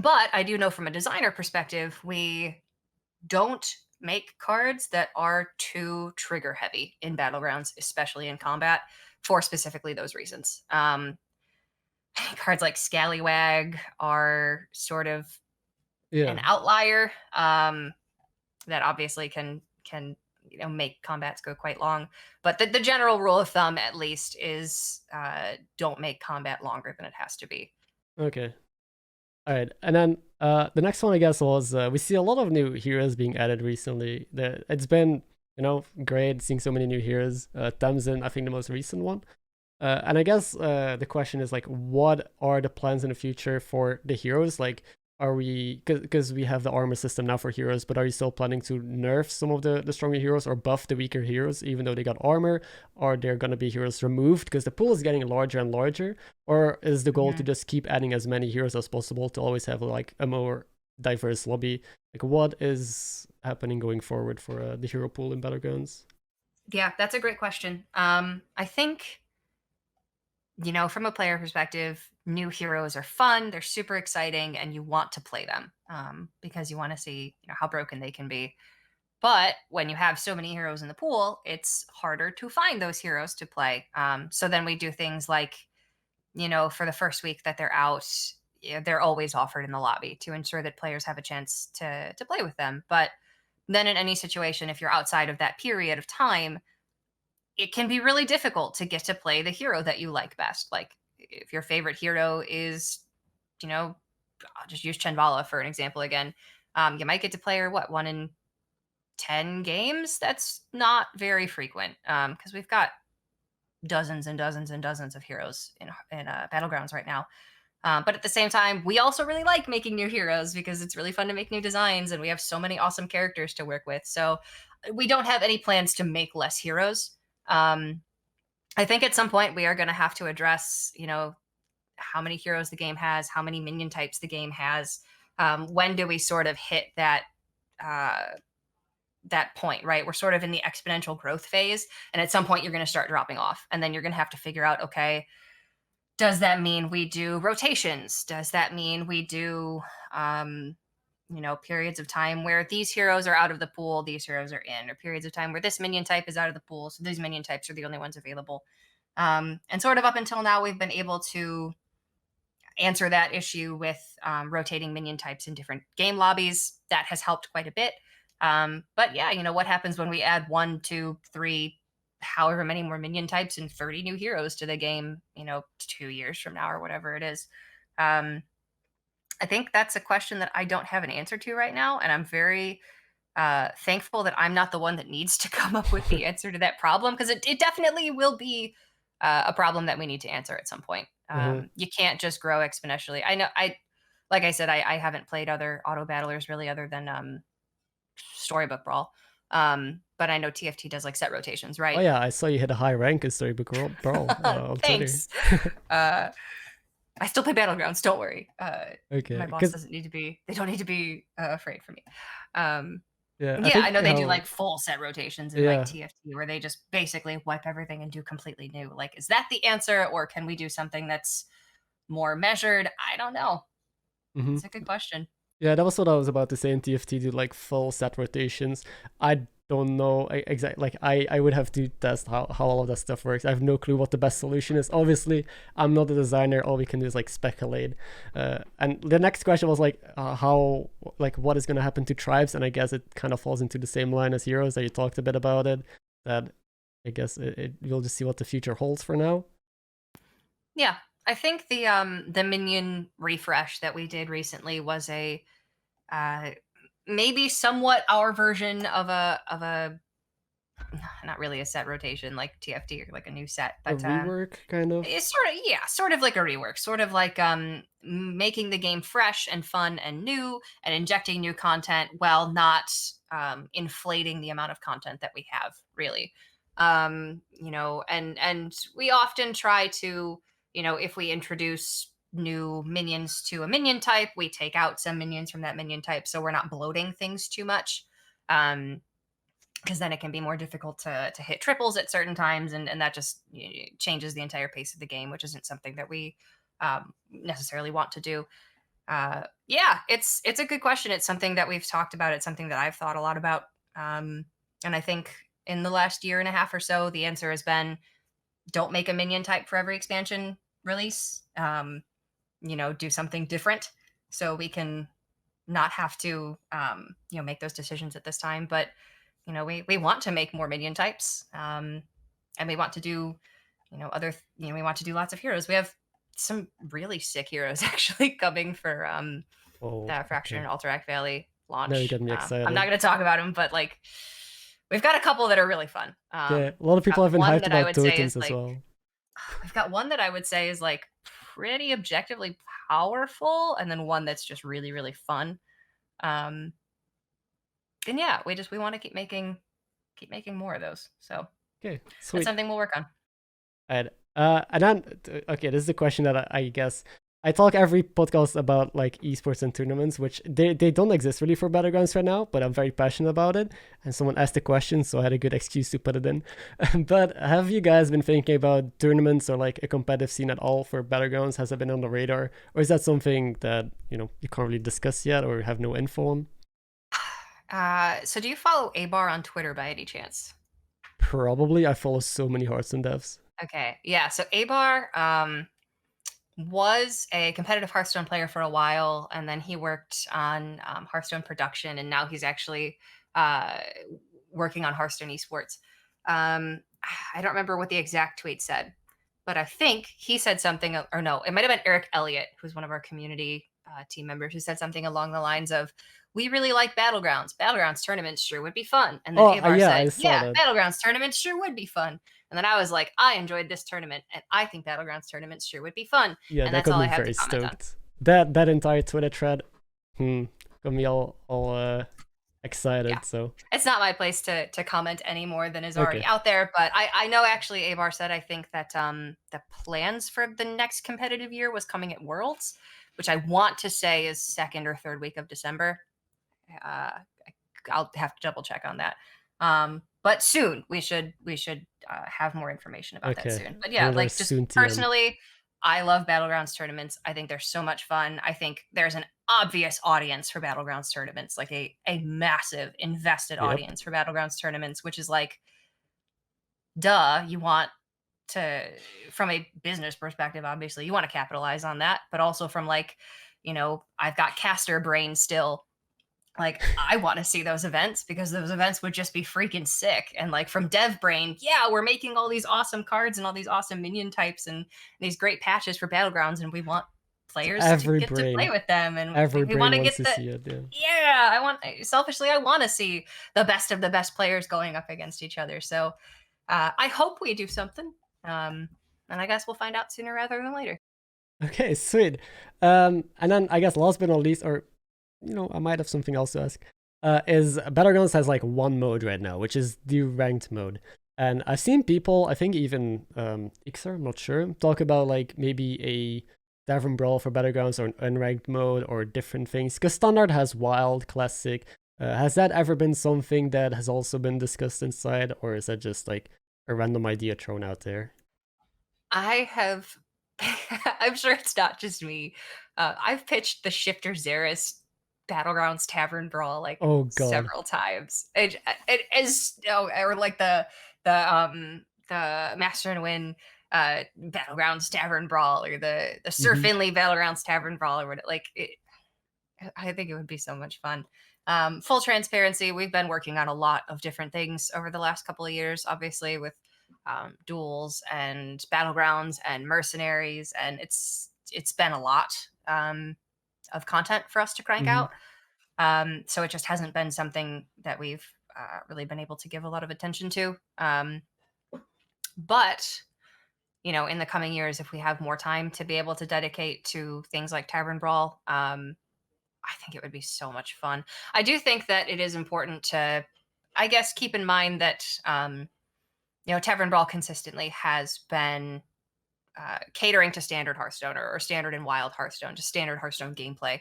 but I do know from a designer perspective, we don't make cards that are too trigger heavy in Battlegrounds, especially in combat, for specifically those reasons. Cards like Scallywag are sort of Yeah. an outlier. That obviously can make combats go quite long, but the general rule of thumb, at least, is don't make combat longer than it has to be. Okay. All right. And then the next one, I guess, was we see a lot of new heroes being added recently. It's been, great seeing so many new heroes. Tamsin, I think, the most recent one. And I guess the question is like, what are the plans in the future for the heroes? Like, are we, because we have the armor system now for heroes, but are you still planning to nerf some of the stronger heroes or buff the weaker heroes even though they got armor? Are there going to be heroes removed because the pool is getting larger and larger? Or is the goal to Mhm. just keep adding as many heroes as possible to always have like a more diverse lobby? Like, what is happening going forward for the hero pool in Battlegrounds? Yeah, that's a great question. I think, from a player perspective, new heroes are fun, they're super exciting, and you want to play them because you want to see how broken they can be. But when you have so many heroes in the pool, it's harder to find those heroes to play. So then we do things like, for the first week that they're out, they're always offered in the lobby to ensure that players have a chance to play with them. But then in any situation, if you're outside of that period of time, it can be really difficult to get to play the hero that you like best. Like if your favorite hero is, I'll just use Chenvala for an example again. You might get to play her, one in 10 games? That's not very frequent because we've got dozens and dozens and dozens of heroes in Battlegrounds right now. But at the same time, we also really like making new heroes because it's really fun to make new designs and we have so many awesome characters to work with. So we don't have any plans to make less heroes. I think at some point we are going to have to address, how many heroes the game has, how many minion types the game has. When do we sort of hit that point, right? We're sort of in the exponential growth phase. And at some point you're going to start dropping off. And then you're going to have to figure out, okay, does that mean we do rotations? Does that mean we do, periods of time where these heroes are out of the pool, these heroes are in, or periods of time where this minion type is out of the pool, so these minion types are the only ones available. And sort of up until now, we've been able to answer that issue with rotating minion types in different game lobbies. That has helped quite a bit. But yeah, what happens when we add 1, 2, 3, however many more minion types and 30 new heroes to the game, 2 years from now or whatever it is. I think that's a question that I don't have an answer to right now. And I'm very thankful that I'm not the one that needs to come up with the answer to that problem, because it definitely will be a problem that we need to answer at some point. You can't just grow exponentially. I know, like I said, I haven't played other auto battlers really other than Storybook Brawl. But I know TFT does like set rotations, right? Oh yeah, I saw you hit a high rank in Storybook Brawl on Thanks. I still play Battlegrounds, don't worry. Okay. My boss doesn't need to be, they don't need to be afraid for me. Yeah, I know they do like full set rotations in like TFT where they just basically wipe everything and do completely new. Like, is that the answer, or can we do something that's more measured? I don't know. It's a good question. Yeah, that was what I was about to say. In TFT, do like full set rotations. I don't know exactly. Like I would have to test how all of that stuff works. I have no clue what the best solution is. Obviously, I'm not a designer. All we can do is like speculate. And the next question was like how, like, what is going to happen to tribes? And I guess it kind of falls into the same line as heroes that you talked a bit about it. That I guess we'll just see what the future holds for now. Yeah, I think the minion refresh that we did recently was a maybe somewhat our version of a not really a set rotation like TFT or like a new set, but a rework kind of. It's sort of like a rework, sort of like making the game fresh and fun and new and injecting new content while not inflating the amount of content that we have, really. And we often try to, if we introduce new minions to a minion type, we take out some minions from that minion type so we're not bloating things too much. Because then it can be more difficult to hit triples at certain times, and that just changes the entire pace of the game, which isn't something that we necessarily want to do. Yeah, it's a good question. It's something that we've talked about. It's something that I've thought a lot about. And I think in the last year and a half or so, the answer has been, don't make a minion type for every expansion release. Do something different so we can not have to, make those decisions at this time. But we want to make more minion types, and we want to do, we want to do lots of heroes. We have some really sick heroes actually coming for the Fractured and Alterac Valley launch. Now you got me excited. I'm not going to talk about them, but like we've got a couple that are really fun. Yeah, a lot of people have been hyped about totems as well. We've got one that I would say is like pretty objectively powerful, and then one that's just really, really fun. And yeah, we want to keep making more of those. So okay, sweet. That's something we'll work on. And then okay, this is a question that I guess I talk every podcast about like esports and tournaments, which they don't exist really for Battlegrounds right now, but I'm very passionate about it. And someone asked a question, so I had a good excuse to put it in. But have you guys been thinking about tournaments or like a competitive scene at all for Battlegrounds? Has it been on the radar? Or is that something that, you can't really discuss yet or have no info on? So do you follow Abar on Twitter by any chance? Probably. I follow so many Hearthstone devs. Okay, yeah. So Abar was a competitive Hearthstone player for a while, and then he worked on Hearthstone production, and now he's actually uh, working on Hearthstone esports. I don't remember what the exact tweet said, but I think he said something, or no, it might have been Eric Elliott, who's one of our community team members, who said something along the lines of, "We really like Battlegrounds. Battlegrounds tournaments sure would be fun." And then Abar Yeah, said, I saw "Yeah, that. Battlegrounds tournaments sure would be fun." And then I was like, I enjoyed this tournament, and I think Battlegrounds tournaments sure would be fun. Yeah, And that that's got all me I have very to comment on. stoked. That entire Twitter thread, got me all excited. Yeah. So It's not my place to comment any more than is already okay. out there, but I know actually Abar said, I think that the plans for the next competitive year was coming at Worlds, which I want to say is second or third week of December. I'll have to double check on that. But soon we should have more information about that Okay. soon. But yeah, Another like just soon TM. personally, I love Battlegrounds tournaments. I think they're so much fun. I think there's an obvious audience for Battlegrounds tournaments, like a massive invested Yep. audience for Battlegrounds tournaments, which is like, duh, you want to, from a business perspective, obviously, you want to capitalize on that, but also from like, I've got caster brain still. Like, I want to see those events because those events would just be freaking sick. And like from dev brain, yeah, we're making all these awesome cards and all these awesome minion types and these great patches for Battlegrounds, and we want players to Every get to play brain. with them, and Every we want brain to wants get to the, see it. Yeah. yeah, selfishly, I want to see the best of the best players going up against each other. So I hope we do something. And I guess we'll find out sooner rather than later. Okay, sweet. And then I guess last but not least, or I might have something else to ask. Is Battlegrounds has like one mode right now, which is the ranked mode. And I've seen people, I think even Ixer, I'm not sure, talk about like maybe a Tavern Brawl for Battlegrounds or an unranked mode or different things. Because Standard has Wild, Classic. Has that ever been something that has also been discussed inside, or is that just like a random idea thrown out there? I have, I'm sure it's not just me. I've pitched the Shifter Xeris Battlegrounds Tavern Brawl like Oh god. several times. It is, or like the Master and Win Battlegrounds Tavern Brawl, or the Sir Finley Battlegrounds Tavern Brawl, or whatever. Like it, I think it would be so much fun. Full transparency, we've been working on a lot of different things over the last couple of years, obviously with duels and battlegrounds and mercenaries, and it's been a lot of content for us to crank out. So it just hasn't been something that we've really been able to give a lot of attention to. But in the coming years, if we have more time to be able to dedicate to things like Tavern Brawl, I think it would be so much fun. I do think that it is important to, I guess, keep in mind that Tavern Brawl consistently has been catering to standard Hearthstone, or standard and wild Hearthstone, just standard Hearthstone gameplay.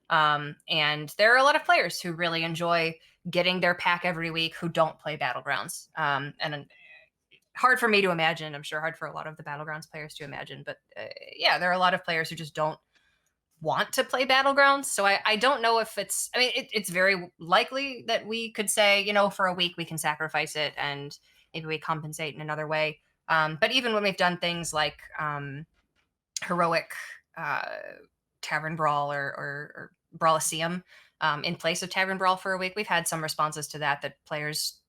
And there are a lot of players who really enjoy getting their pack every week who don't play Battlegrounds. And hard for me to imagine. I'm sure hard for a lot of the Battlegrounds players to imagine. But yeah, there are a lot of players who just don't want to play Battlegrounds. So I don't know if it's, I mean, it's very likely that we could say, for a week we can sacrifice it and maybe we compensate in another way. But even when we've done things like heroic Tavern Brawl or Brawliseum in place of Tavern Brawl for a week, we've had some responses to that players,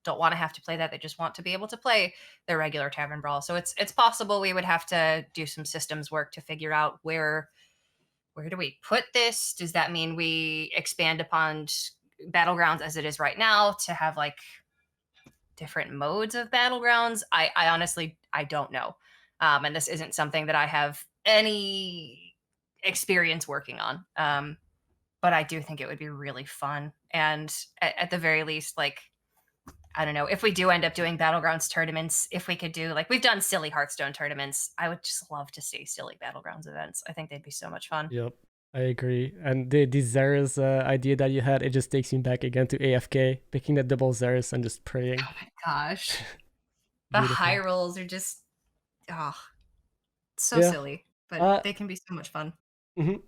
don't want to have to play that. They just want to be able to play their regular Tavern Brawl. So it's possible we would have to do some systems work to figure out where do we put this? Does that mean we expand upon Battlegrounds as it is right now to have like different modes of Battlegrounds? I honestly, I don't know. And this isn't something that I have any experience working on. But I do think it would be really fun. And at the very least, like, I don't know, if we do end up doing Battlegrounds tournaments, if we could do, like, we've done silly Hearthstone tournaments. I would just love to see silly Battlegrounds events. I think they'd be so much fun. Yep, I agree. And the Xera's idea that you had, it just takes me back again to AFK, picking the double Xera's and just praying. Oh my gosh. The high rolls are just, so silly, but they can be so much fun.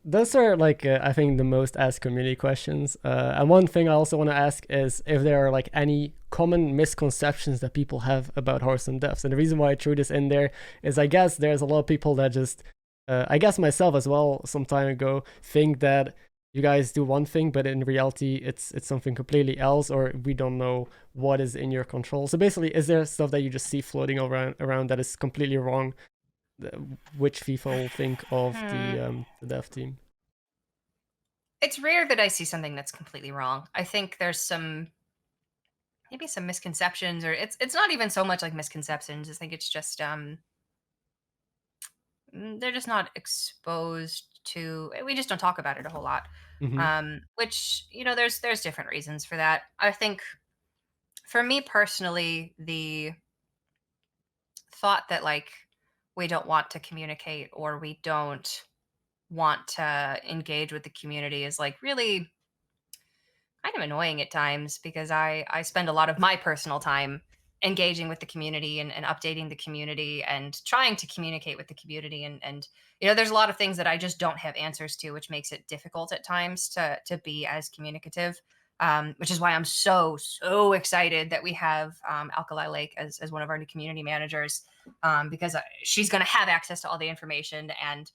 Those are like I think the most asked community questions. And one thing I also want to ask is if there are like any common misconceptions that people have about Hearthstone devs. And the reason why I threw this in there is I guess there's a lot of people that just, I guess myself as well, some time ago, think that you guys do one thing, but in reality it's something completely else, or we don't know what is in your control. So basically, is there stuff that you just see floating around that is completely wrong, which FIFA will think of the dev team? It's rare that I see something that's completely wrong. I think there's maybe some misconceptions, or it's not even so much like misconceptions. I think it's just they're just not exposed to. We just don't talk about it a whole lot. Which, you know, there's different reasons for that. I think for me personally, the thought that like we don't want to communicate or we don't want to engage with the community is like really kind of annoying at times, because I spend a lot of my personal time engaging with the community and updating the community and trying to communicate with the community. And you know, there's a lot of things that I just don't have answers to, which makes it difficult at times to be as communicative. Which is why I'm so excited that we have Alkali Lake as one of our new community managers, because she's going to have access to all the information, and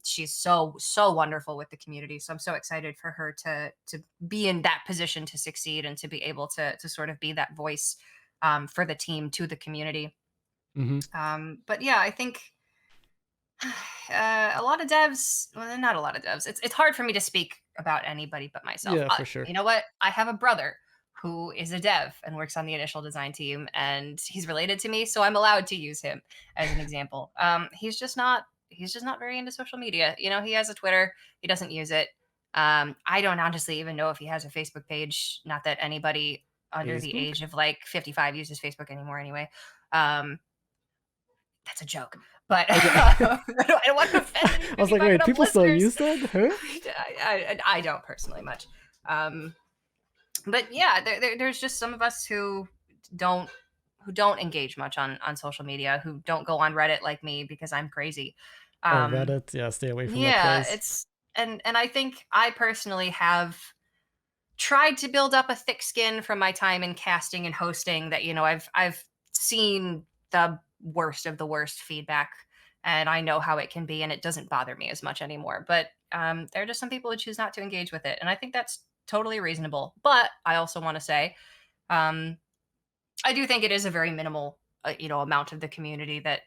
she's so wonderful with the community. So I'm so excited for her to be in that position to succeed and to be able to sort of be that voice for the team to the community. But yeah, I think a lot of devs, well, not a lot of devs. It's hard for me to speak about anybody but myself. Yeah, for sure. You know what? I have a brother who is a dev and works on the initial design team, and he's related to me, so I'm allowed to use him as an example. He's just not very into social media. You know, he has a Twitter, he doesn't use it. I don't honestly even know if he has a Facebook page. Not that anybody under the age of like 55 uses Facebook anymore anyway. That's a joke, but I don't want to offend. I was like, wait, people still use that? Huh? I don't personally much. But yeah, there's just some of us who don't engage much on social media, who don't go on Reddit like me because I'm crazy. Reddit, yeah, stay away from that place. It's and I think I personally have tried to build up a thick skin from my time in casting and hosting, that, you know, I've seen the worst of the worst feedback, and I know how it can be, and it doesn't bother me as much anymore. But there are just some people who choose not to engage with it, and I think that's totally reasonable. But I also want to say, I do think it is a very minimal amount of the community that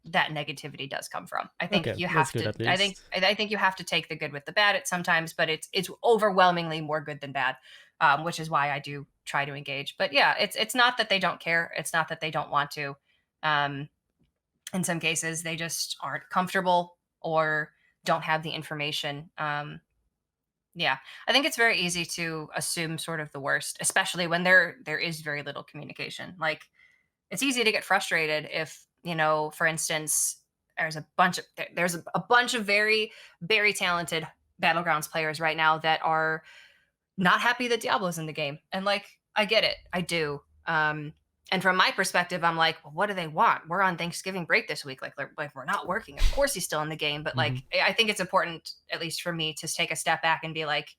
negativity does come from. I think you have to. I think you have to take the good with the bad at sometimes, but it's overwhelmingly more good than bad, which is why I do try to engage. But yeah, it's not that they don't care. It's not that they don't want to. In some cases, they just aren't comfortable or don't have the information. Yeah, I think it's very easy to assume sort of the worst, especially when there is very little communication. Like, it's easy to get frustrated if, you know, for instance, there's a bunch of very, very talented Battlegrounds players right now that are not happy that Diablo's in the game. And like, I get it. I do. And from my perspective, I'm like, well, what do they want? We're on Thanksgiving break this week. Like we're not working. Of course he's still in the game. But like, I think it's important, at least for me, to take a step back and be like,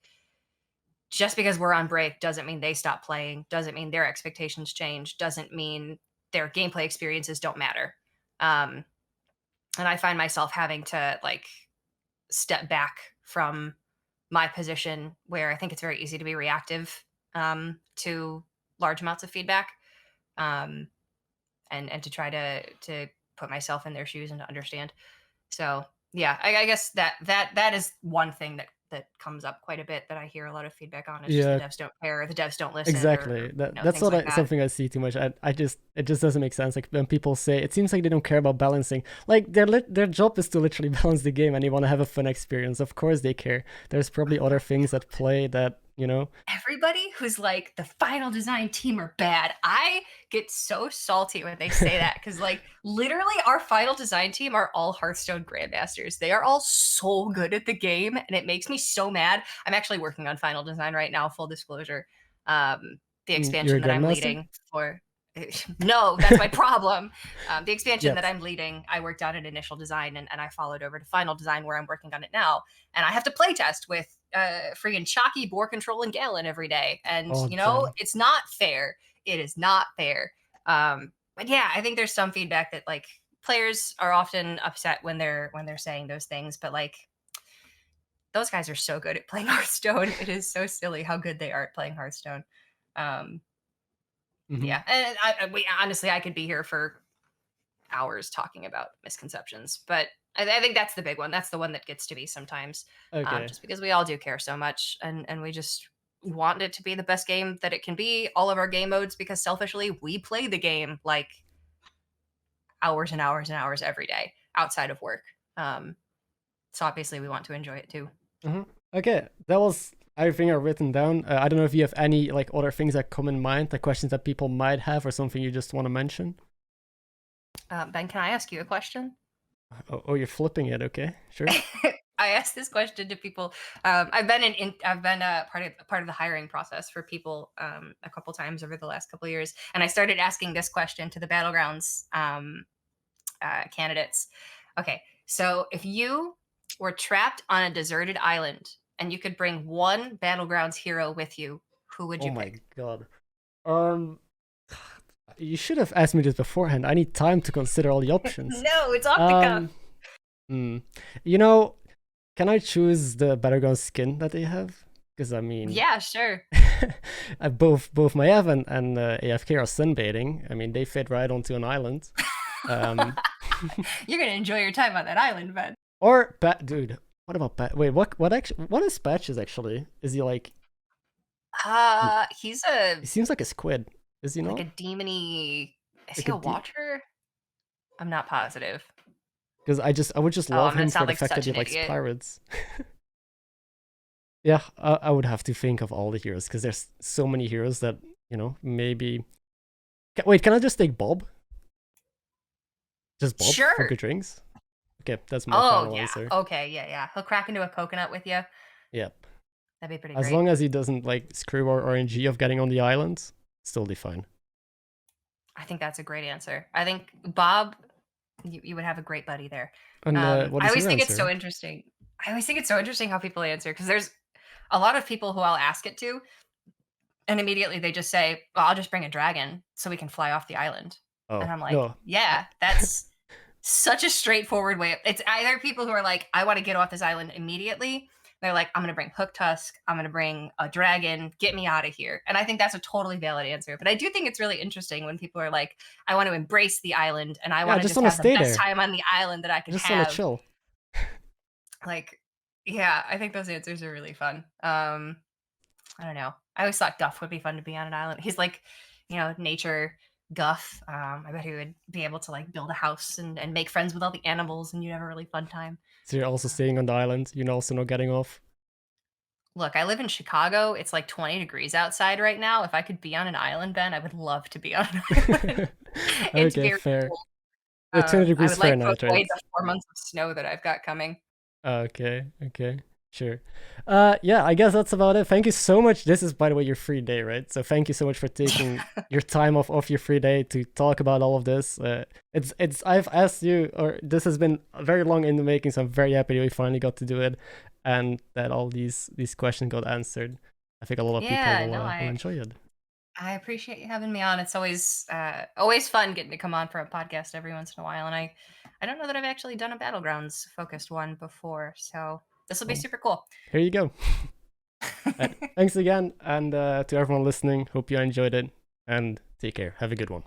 just because we're on break doesn't mean they stop playing, doesn't mean their expectations change, doesn't mean their gameplay experiences don't matter. And I find myself having to like step back from my position, where I think it's very easy to be reactive to large amounts of feedback. And to try to put myself in their shoes and to understand. So yeah, I guess that is one thing that comes up quite a bit, that I hear a lot of feedback on. Is just the devs don't care, the devs don't listen. Exactly. That's not something I see too much. It just doesn't make sense. Like when people say it seems like they don't care about balancing. Like their job is to literally balance the game, and they want to have a fun experience. Of course they care. There's probably other things at play that you know? Everybody who's like, the final design team are bad. I get so salty when they say that because, like, literally, our final design team are all Hearthstone grandmasters. They are all so good at the game, and it makes me so mad. I'm actually working on final design right now, full disclosure. The You're a expansion that I'm grandmaster? leading for. No, that's my problem. The expansion that Yes. I'm leading, I worked on an initial design and I followed over to final design where I'm working on it now. And I have to play test with freaking Chalky, Boar Control, and Galen every day. And, Oh, you know, damn. it's not fair. It is not fair. But yeah, I think there's some feedback that like players are often upset when they're saying those things. But like those guys are so good at playing Hearthstone. It is so silly how good they are at playing Hearthstone. Um, Hmm. yeah, and we honestly, I could be here for hours talking about misconceptions, but I think that's the big one. That's the one that gets to me sometimes, Okay. just because we all do care so much, and we just want it to be the best game that it can be. All of our game modes, because selfishly, we play the game like hours and hours and hours every day outside of work. So obviously, we want to enjoy it too. Uh-huh. Okay, that was everything I've written down. I don't know if you have any like other things that come in mind, like questions that people might have, or something you just want to mention. Ben, can I ask you a question? Oh, you're flipping it. Okay, sure. I asked this question to people. I've been I've been part of the hiring process for people a couple times over the last couple of years, and I started asking this question to the battlegrounds candidates. Okay, so if you were trapped on a deserted island and you could bring one battlegrounds hero with you, who would Oh you my pick? god. Um, you should have asked me this beforehand. I need time to consider all the options. No, it's off the cuff. Um, hmm. You know, can I choose the battleground skin that they have? Because I mean, Yeah, sure. both my Ev and AFK are sunbathing. I mean, they fit right onto an island. Um, You're gonna enjoy your time on that island, Ben. or dude. What about Wait, what actually? What is Patches actually? Is he like? He's He seems like a squid. Is he like not? a demony. Is Like he a watcher? I'm not positive. because I would just Oh, love I'm gonna him for sound the like fact that such he an likes idiot. pirates. Yeah, I would have to think of all the heroes because there's so many heroes that maybe. Wait, can I just take Bob? Just Bob for Sure. good drinks? Okay, that's my Oh final yeah. answer. Okay. Yeah. Yeah. He'll crack into a coconut with you. Yep. That'd be pretty As great. long as he doesn't like screw our RNG of getting on the island, still be fine. I think that's a great answer. I think Bob, you would have a great buddy there. And what I is always your think it's so answer? interesting. I always think it's so interesting how people answer because there's a lot of people who I'll ask it to, and immediately they just say, "Well, I'll just bring a dragon so we can fly off the island." And Oh I'm like, no. "Yeah, that's such a straightforward way." It's either people who are like, "I want to get off this island immediately." They're like, "I'm going to bring Hook Tusk. I'm going to bring a dragon. Get me out of here." And I think that's a totally valid answer. But I do think it's really interesting when people are like, "I want to embrace the island and I Yeah, I want to just just want to have the stay best there. time on the island that I I can just want to have." chill. Like, yeah, I think those answers are really fun. I don't know. I always thought Guff would be fun to be on an island. He's like, nature Guff. I bet he would be able to like build a house and make friends with all the animals, and you'd have a really fun time. So you're also staying on the island. You're also not getting off. Look, I live in Chicago. It's like 20 degrees outside right now. If I could be on an island, Ben, I would love to be on an island. It's Okay, very fair. cool. 20 I degrees would like to Fahrenheit, avoid right? the 4 months of snow that I've got coming. Okay, sure. Yeah, I guess that's about it. Thank you so much. This is, by the way, your free day, right? So thank you so much for taking your time off your free day to talk about all of this. I've asked you, or this has been very long in the making, so I'm very happy we finally got to do it, and that all these questions got answered. I think a lot of people Yeah, no, will enjoy it. I appreciate you having me on. It's always fun getting to come on for a podcast every once in a while. And I don't know that I've actually done a battlegrounds focused one before, so this will be Well, super cool. here you go. Thanks again, and to everyone listening, hope you enjoyed it, and take care. Have a good one.